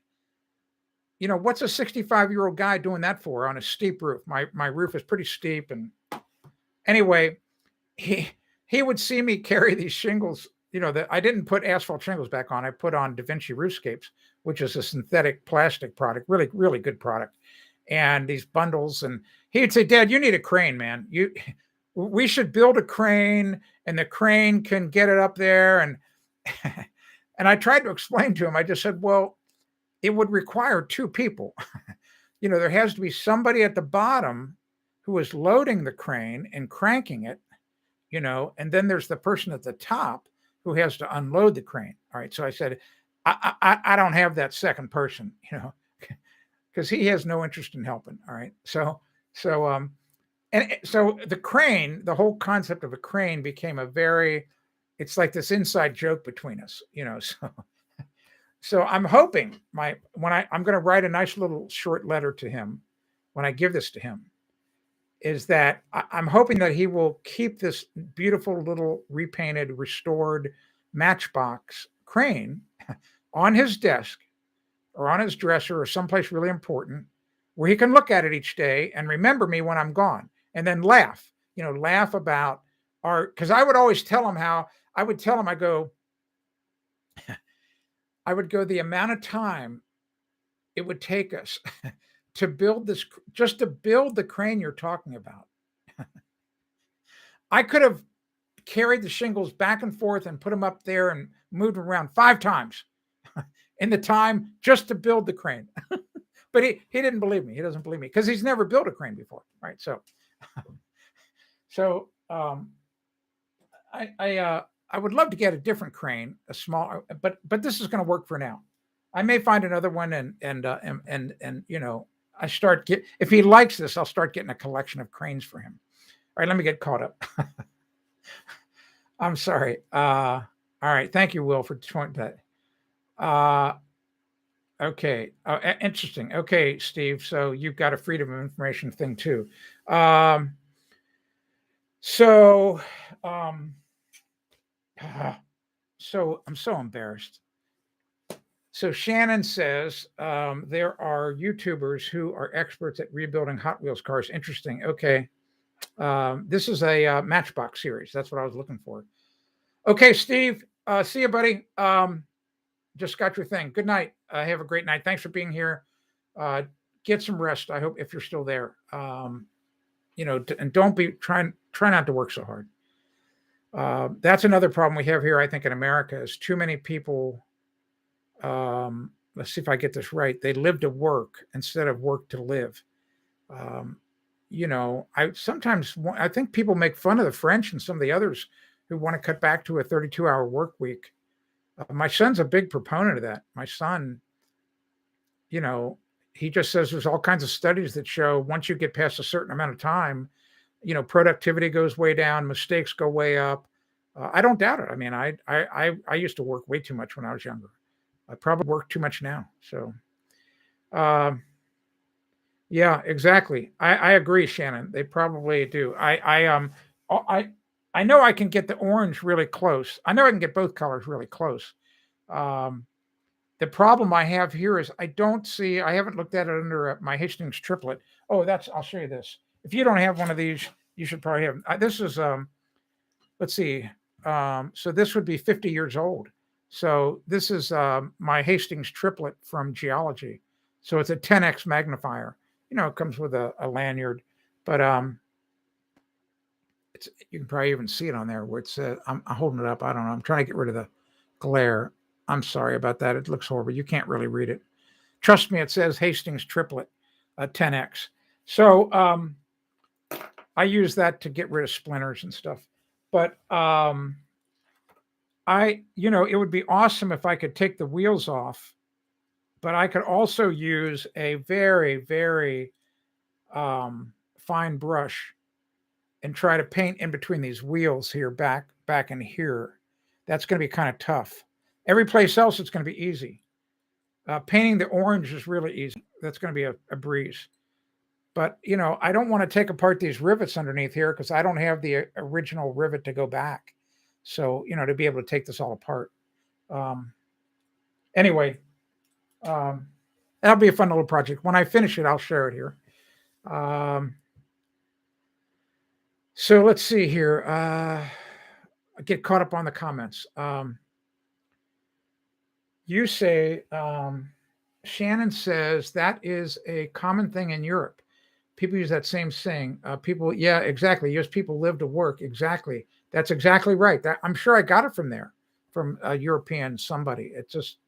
What's a 65-year-old guy doing that for on a steep roof? My roof is pretty steep. And anyway, he would see me carry these shingles. That I didn't put asphalt shingles back on. I put on Da Vinci Roofscapes, which is a synthetic plastic product, really, really good product. And these bundles, and he'd say, Dad, you need a crane, man. We should build a crane, and the crane can get it up there. And and I tried to explain to him. I just said, well, it would require two people. There has to be somebody at the bottom who is loading the crane and cranking it, and then there's the person at the top who has to unload the crane. All right. So I said, I don't have that second person, because he has no interest in helping. All right. So the crane, the whole concept of a crane became it's like this inside joke between us, so I'm hoping I'm going to write a nice little short letter to him when I give this to him, is that I'm hoping that he will keep this beautiful little repainted, restored matchbox crane on his desk or on his dresser or someplace really important where he can look at it each day and remember me when I'm gone, and then laugh about because I would always tell him I would go, the amount of time it would take us to build this, just to build the crane you're talking about. I could have carried the shingles back and forth and put them up there and moved them around 5 times in the time just to build the crane. But he didn't believe me. He doesn't believe me because he's never built a crane before. Right. So I would love to get a different crane, a small, but this is going to work for now. I may find another one, and if he likes this, I'll start getting a collection of cranes for him. All right, let me get caught up. I'm sorry. All right, thank you, Will, for pointing that. Okay, interesting. Okay, Steve, so you've got a freedom of information thing too. So I'm so embarrassed. So Shannon says there are YouTubers who are experts at rebuilding Hot Wheels cars. Interesting. Okay. This is a Matchbox series. That's what I was looking for. Okay, Steve. See you, buddy. Just got your thing. Good night. Have a great night. Thanks for being here. Uh, get some rest. I hope if you're still there. And don't be try not to work so hard. That's another problem we have here. I think in America is too many people. Let's see if I get this right. They live to work instead of work to live. Um, I think people make fun of the French and some of the others who want to cut back to a 32-hour work week. My son's a big proponent of that. My son, you know, he just says there's all kinds of studies that show once you get past a certain amount of time, productivity goes way down, mistakes go way up. I don't doubt it. I mean, I used to work way too much when I was younger. I probably work too much now. So, um, yeah, exactly. I agree, Shannon. They probably do. I I know I can get the orange really close. I know I can get both colors really close. Um, the problem I have here is I haven't looked at it under my Hastings triplet. Oh, I'll show you this. If you don't have one of these, you should probably have. This is, let's see. So this would be 50 years old. So this is my Hastings triplet from geology. So it's a 10x magnifier. It comes with a lanyard, but you can probably even see it on there where it's. I'm holding it up. I don't know. I'm trying to get rid of the glare. I'm sorry about that. It looks horrible. You can't really read it. Trust me, it says Hastings triplet, 10x. So I use that to get rid of splinters and stuff. But it would be awesome if I could take the wheels off, but I could also use a very, very fine brush and try to paint in between these wheels here, back in here. That's going to be kind of tough. Every place else, it's going to be easy. Painting the orange is really easy. That's going to be a breeze. But, I don't want to take apart these rivets underneath here because I don't have the original rivet to go back. So, to be able to take this all apart. Anyway, that'll be a fun little project. When I finish it, I'll share it here. So let's see here. I get caught up on the comments. You say, Shannon says that is a common thing in Europe. People use that same saying. Yeah, exactly. Yes, people live to work. Exactly. That's exactly right. I'm sure I got it from there, from a European somebody. It's just,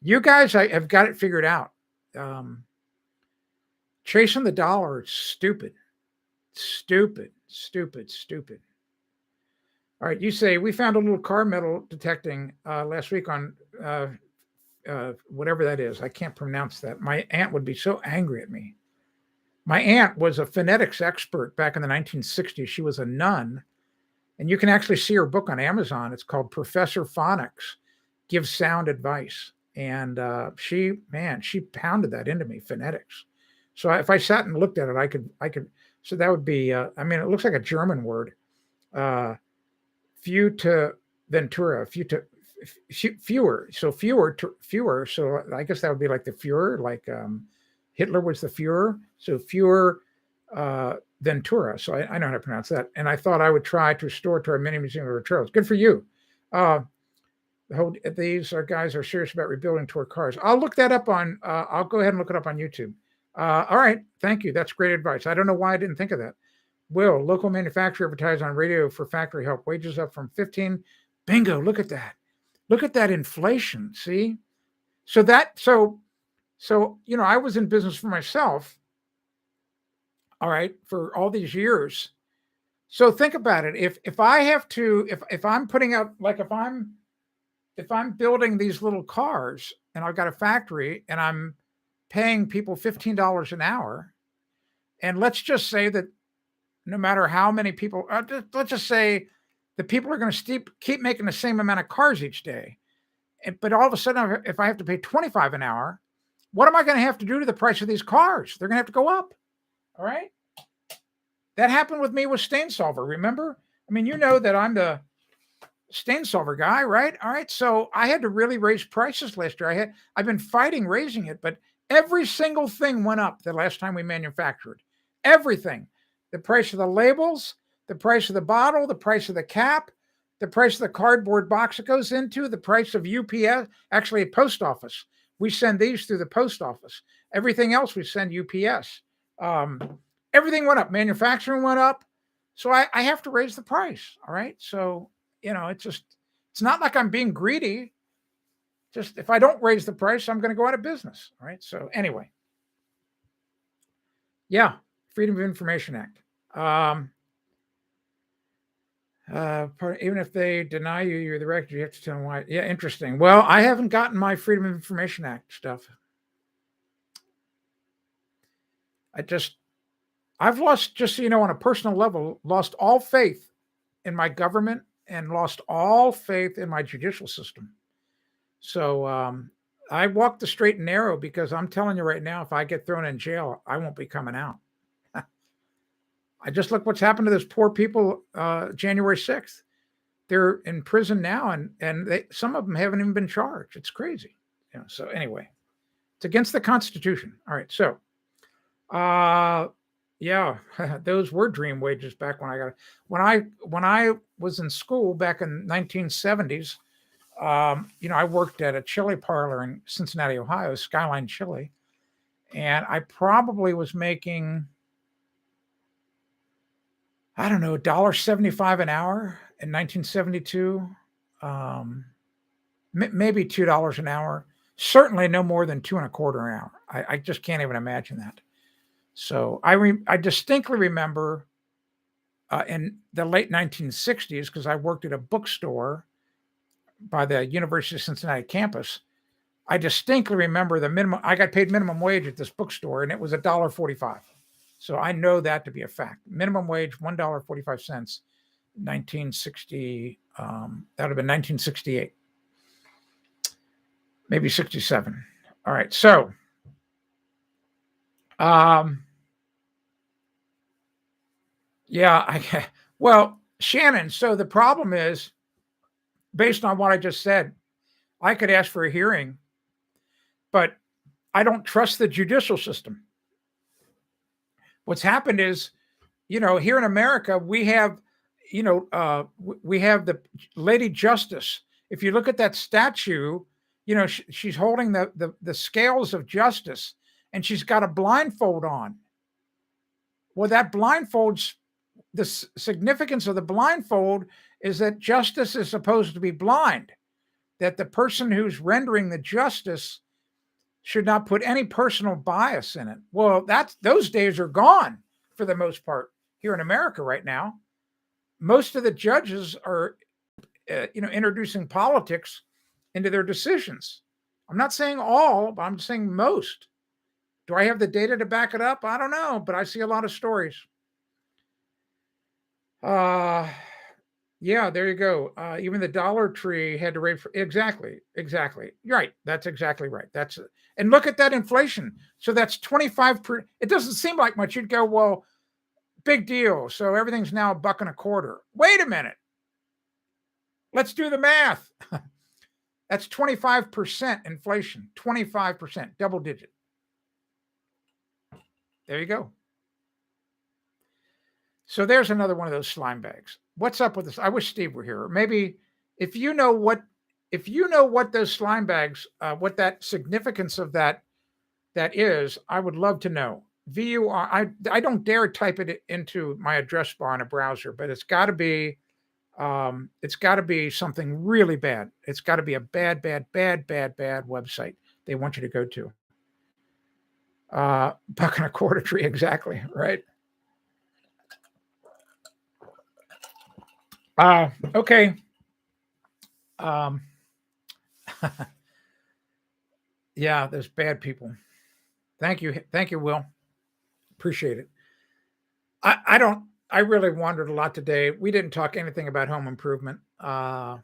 you guys, I have got it figured out. Chasing the dollar is stupid. Stupid. All right, you say we found a little car metal detecting last week on whatever that is. I can't pronounce that. My aunt would be so angry at me. My aunt was a phonetics expert back in the 1960s. She was a nun, and you can actually see her book on Amazon. It's called Professor Phonics Gives Sound Advice. And she pounded that into me, phonetics. So if I sat and looked at it, I could. So that would be. It looks like a German word. Few to Ventura. Fewer. So fewer. So I guess that would be like the Fuhrer, like Hitler was the Fuhrer. So fewer Ventura. So I know how to pronounce that. And I thought I would try to restore to our mini museum of trails. Good for you. These guys are serious about rebuilding tour cars. I'll look that up on. I'll go ahead and look it up on YouTube. All right, thank you. That's great advice. I don't know why I didn't think of that. Will local manufacturer advertise on radio for factory help? Wages up from 15. Bingo! Look at that. Look at that inflation. See, so I was in business for myself. All right, for all these years. So think about it. If I have to, if I'm putting out, like if I'm building these little cars and I've got a factory and I'm paying people $15 an hour, and let's just say that no matter how many people, let's just say the people are going to keep making the same amount of cars each day. But all of a sudden, if I have to pay $25 an hour, what am I going to have to do to the price of these cars? They're going to have to go up. All right. That happened with me with Stain Solver. Remember? You know that I'm the Stain Solver guy, right? All right. So I had to really raise prices last year. I've been fighting raising it, but every single thing went up the last time we manufactured. Everything. The price of the labels, the price of the bottle, the price of the cap, the price of the cardboard box it goes into, the price of UPS, actually a post office. We send these through the post office. Everything else we send UPS. Everything went up. Manufacturing went up. So I have to raise the price. All right. So, it's not like I'm being greedy. Just if I don't raise the price, I'm going to go out of business. All right. So anyway, yeah, Freedom of Information Act. Even if they deny you, you're the record, you have to tell them why. Yeah, interesting. Well, I haven't gotten my Freedom of Information Act stuff. I've lost, just so you know, on a personal level, lost all faith in my government and lost all faith in my judicial system. So I walk the straight and narrow because I'm telling you right now, if I get thrown in jail, I won't be coming out. I just look what's happened to those poor people January 6th. They're in prison now, and some of them haven't even been charged. It's crazy. So anyway, it's against the Constitution. All right. So, yeah, those were dream wages back when I was in school back in 1970s. I worked at a chili parlor in Cincinnati, Ohio, Skyline Chili, and I probably was making, I don't know, $1.75 an hour in 1972, maybe $2 an hour. Certainly no more than $2.25 an hour. I just can't even imagine that. So I distinctly remember in the late 1960s, because I worked at a bookstore by the University of Cincinnati campus. I distinctly remember I got paid minimum wage at this bookstore, and it was $1.45. So I know that to be a fact. Minimum wage, $1.45, 1960. That would have been 1968, maybe 67. All right. So, yeah, well, Shannon, so the problem is, based on what I just said, I could ask for a hearing, but I don't trust the judicial system. What's happened is, here in America, we have, we have the Lady Justice. If you look at that statue, she's holding the scales of justice, and she's got a blindfold on. Well, that blindfold's the significance of the blindfold is that justice is supposed to be blind, that the person who's rendering the justice should not put any personal bias in it. Well, those days are gone for the most part here in America right now. Most of the judges are, introducing politics into their decisions. I'm not saying all, but I'm saying most. Do I have the data to back it up? I don't know, but I see a lot of stories. Yeah, there you go. Even the Dollar Tree had to raise for exactly. You're right. That's exactly right. And look at that inflation. So that's 25%. It doesn't seem like much. You'd go, well, big deal. So everything's now $1.25. Wait a minute. Let's do the math. That's 25% inflation. 25%, double digit. There you go. So there's another one of those slime bags. What's up with this? I wish Steve were here. Maybe if you know what those slime bags, what that significance of that is, I would love to know. VUR. I don't dare type it into my address bar in a browser, but it's got to be something really bad. It's got to be a bad website they want you to go to. $1.25 tree, exactly right. Okay. Yeah, there's bad people. Thank you, Will. Appreciate it. I really wandered a lot today. We didn't talk anything about home improvement. Oh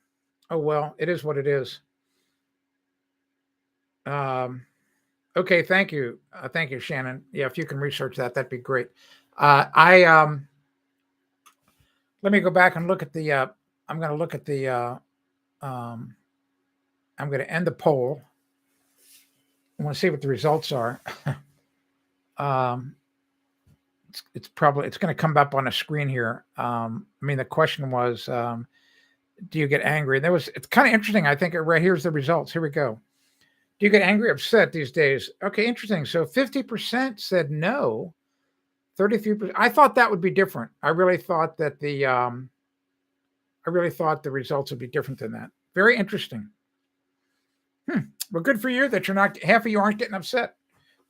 well, it is what it is. Okay, thank you, Shannon. Yeah, if you can research that, that'd be great. Let me go back and look at the. I'm going to look at the. I'm going to end the poll. I want to see what the results are. It's going to come up on a screen here. The question was, Do you get angry? And it's kind of interesting. I think right here's the results. Here we go. Do you get angry, upset these days? Okay, interesting. So 50% said no. 33%. I thought that would be different. I really thought the results would be different than that. Very interesting. Well, good for you that you're not, half of you aren't getting upset,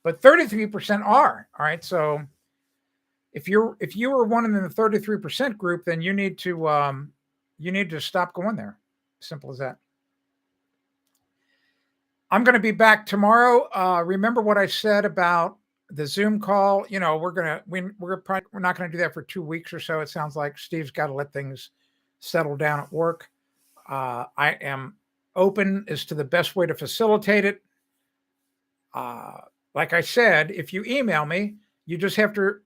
but 33% are. All right. So if you were one in the 33% group, then you need to stop going there. Simple as that. I'm going to be back tomorrow. Remember what I said about the Zoom call? You know, we're not going to do that for 2 weeks or so. It sounds like Steve's got to let things settle down at work. I am open as to the best way to facilitate it. Like I said, if you email me, you have to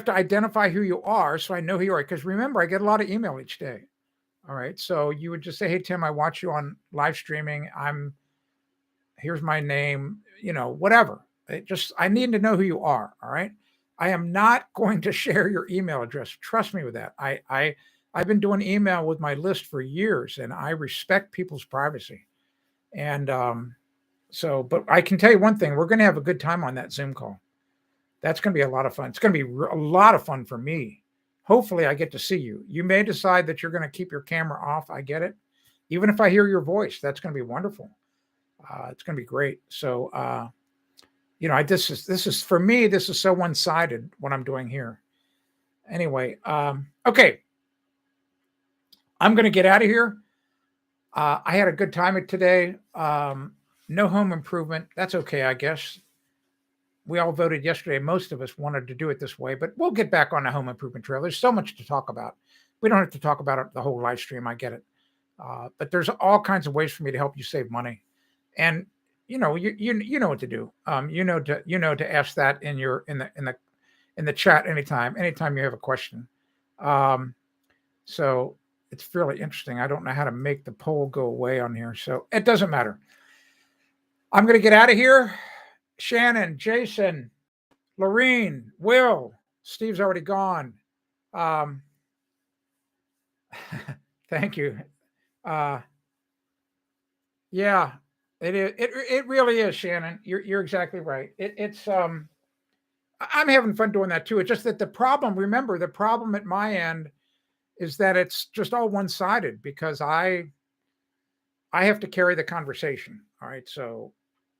identify who you are, so I know who you are. Because remember, I get a lot of email each day. All right, so you would just say, "Hey Tim, I watch you on live streaming. Here's my name. You know, whatever. I need to know who you are. All right. I am not going to share your email address. Trust me with that. I've been doing email with my list for years, and I respect people's privacy. And but I can tell you one thing: we're going to have a good time on that Zoom call. That's going to be a lot of fun. It's going to be a lot of fun for me. Hopefully, I get to see you. You may decide that you're going to keep your camera off. I get it. Even if I hear your voice, that's going to be wonderful. It's going to be great. So, this is for me. This is so one-sided what I'm doing here. Anyway, okay. I'm going to get out of here. I had a good time today. No home improvement. That's okay, I guess. We all voted yesterday. Most of us wanted to do it this way, but we'll get back on the home improvement trail. There's so much to talk about. We don't have to talk about it the whole live stream. I get it. But there's all kinds of ways for me to help you save money. And you know what to do. You know to ask that in the chat anytime you have a question. So it's fairly interesting. I don't know how to make the poll go away on here, so it doesn't matter. I'm going to get out of here. Shannon, Jason, Lorene, Will, Steve's already gone. Thank you. Yeah, it is. It really is, Shannon. You're exactly right. It's I'm having fun doing that too. It's just that the problem at my end is that it's just all one-sided because I have to carry the conversation. All right. So,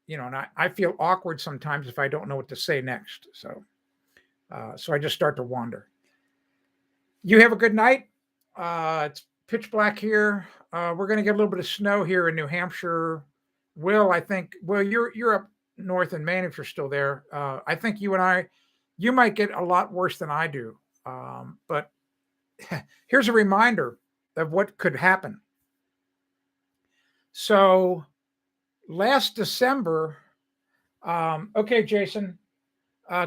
and I feel awkward sometimes if I don't know what to say next. So I just start to wander. You have a good night. It's pitch black here. We're going to get a little bit of snow here in New Hampshire. Will, I think, you're up north in Maine if you're still there. I think you might get a lot worse than I do. But here's a reminder of what could happen. So last December, okay, Jason,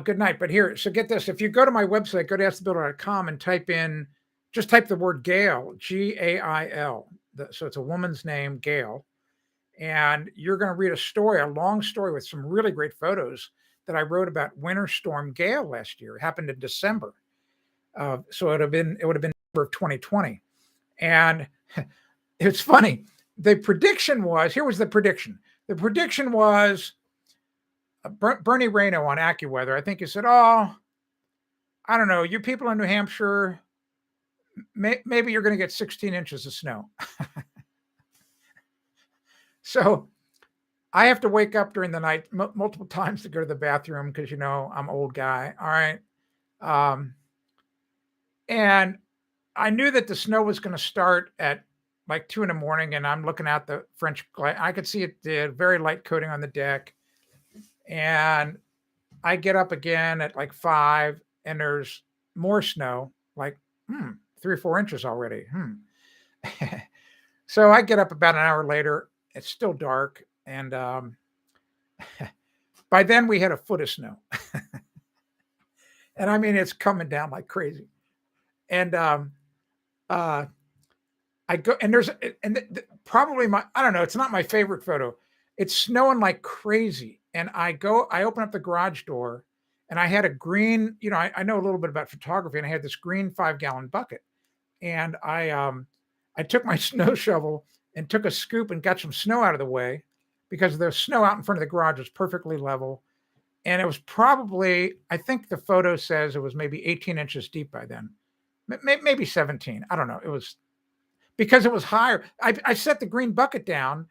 good night. But so get this. If you go to my website, go to askthebuilder.com and type the word Gail, Gail. So it's a woman's name, Gail. And you're going to read a long story with some really great photos that I wrote about Winter Storm Gail last year. It happened in December. So it would have been December of 2020. And it's funny. The prediction was, here was the prediction. The prediction was Bernie Rayno on AccuWeather. I think he said, I don't know, you people in New Hampshire, maybe you're going to get 16 inches of snow. So I have to wake up during the night multiple times to go to the bathroom because, I'm an old guy. All right. And I knew that the snow was going to start at like 2 a.m. and I'm looking out the French glass. I could see it did very light coating on the deck. And I get up again at like 5 and there's more snow, like 3 or 4 inches already. So I get up about an hour later. It's still dark. And by then we had a foot of snow. And I mean, it's coming down like crazy. And I go, and probably I don't know, it's not my favorite photo. It's snowing like crazy. And I open up the garage door and I had a green, I know a little bit about photography and I had this green 5-gallon bucket and I took my snow shovel and took a scoop and got some snow out of the way because the snow out in front of the garage was perfectly level. And it was probably, I think the photo says it was maybe 18 inches deep by then, maybe 17. I don't know. It was because it was higher. I set the green bucket down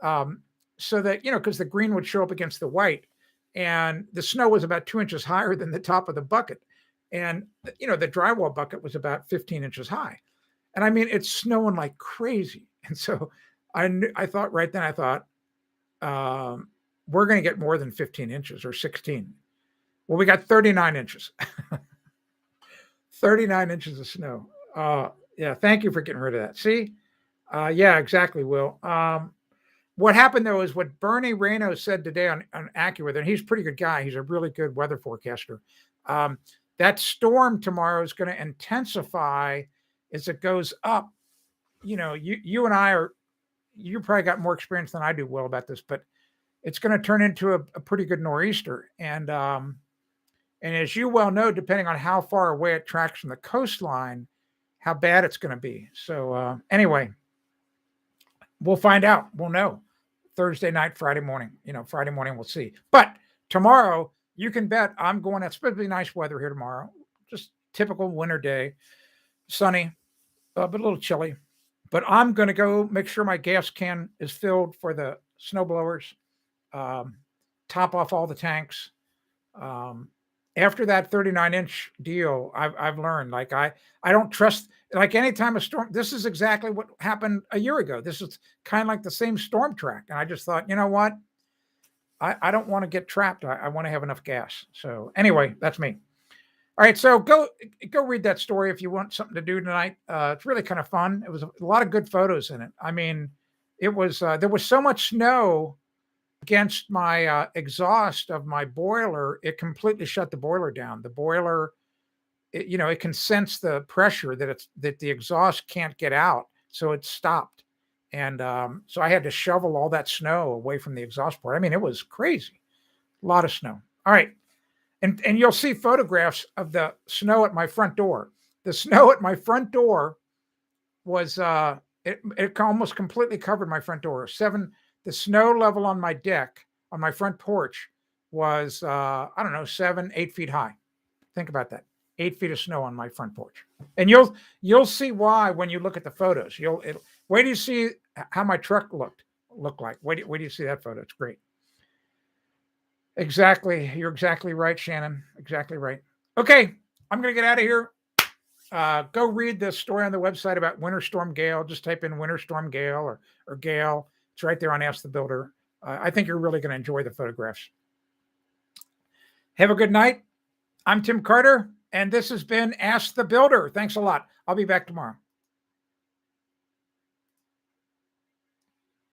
so that, because the green would show up against the white, and the snow was about 2 inches higher than the top of the bucket. And, the drywall bucket was about 15 inches high. And I mean, it's snowing like crazy. And so I thought right then, we're going to get more than 15 inches or 16. Well, we got 39 inches, 39 inches of snow. Yeah. Thank you for getting rid of that. See? Yeah, exactly, Will. What happened though is what Bernie Reno said today on AccuWeather, and he's a pretty good guy. He's a really good weather forecaster. That storm tomorrow is going to intensify as it goes up. You and I you probably got more experience than I do, Will, about this, but it's going to turn into a pretty good nor'easter. And as you well know, depending on how far away it tracks from the coastline, how bad it's going to be. So anyway, we'll find out. We'll know Thursday night, Friday morning. Friday morning we'll see. But tomorrow, you can bet I'm going. It's supposed to be nice weather here tomorrow. Just typical winter day, sunny, but a little chilly. But I'm going to go make sure my gas can is filled for the snow blowers. Top off all the tanks. After that 39-inch deal, I've learned, like, I don't trust, like, anytime a storm, this is exactly what happened a year ago. This is kind of like the same storm track. And I just thought, you know what? I don't want to get trapped. I want to have enough gas. So anyway, that's me. All right. So go read that story if you want something to do tonight. It's really kind of fun. It was a lot of good photos in it. I mean, it was, there was so much snow against my exhaust of my boiler, it completely shut the boiler down. The boiler, it can sense the pressure that the exhaust can't get out, so it stopped. And so I had to shovel all that snow away from the exhaust port. I mean, it was crazy, a lot of snow. All right, and you'll see photographs of the snow at my front door. The snow at my front door was it almost completely covered my front door. The snow level on my deck, on my front porch, was, I don't know, 7, 8 feet high. Think about that. 8 feet of snow on my front porch. And you'll see why when you look at the photos. Wait till you see how my truck looked like. Wait till you see that photo. It's great. Exactly. You're exactly right, Shannon. Exactly right. Okay. I'm going to get out of here. Go read the story on the website about Winter Storm Gale. Just type in Winter Storm Gale or Gale. It's right there on Ask the Builder. I think you're really going to enjoy the photographs. Have a good night. I'm Tim Carter, and this has been Ask the Builder. Thanks a lot. I'll be back tomorrow.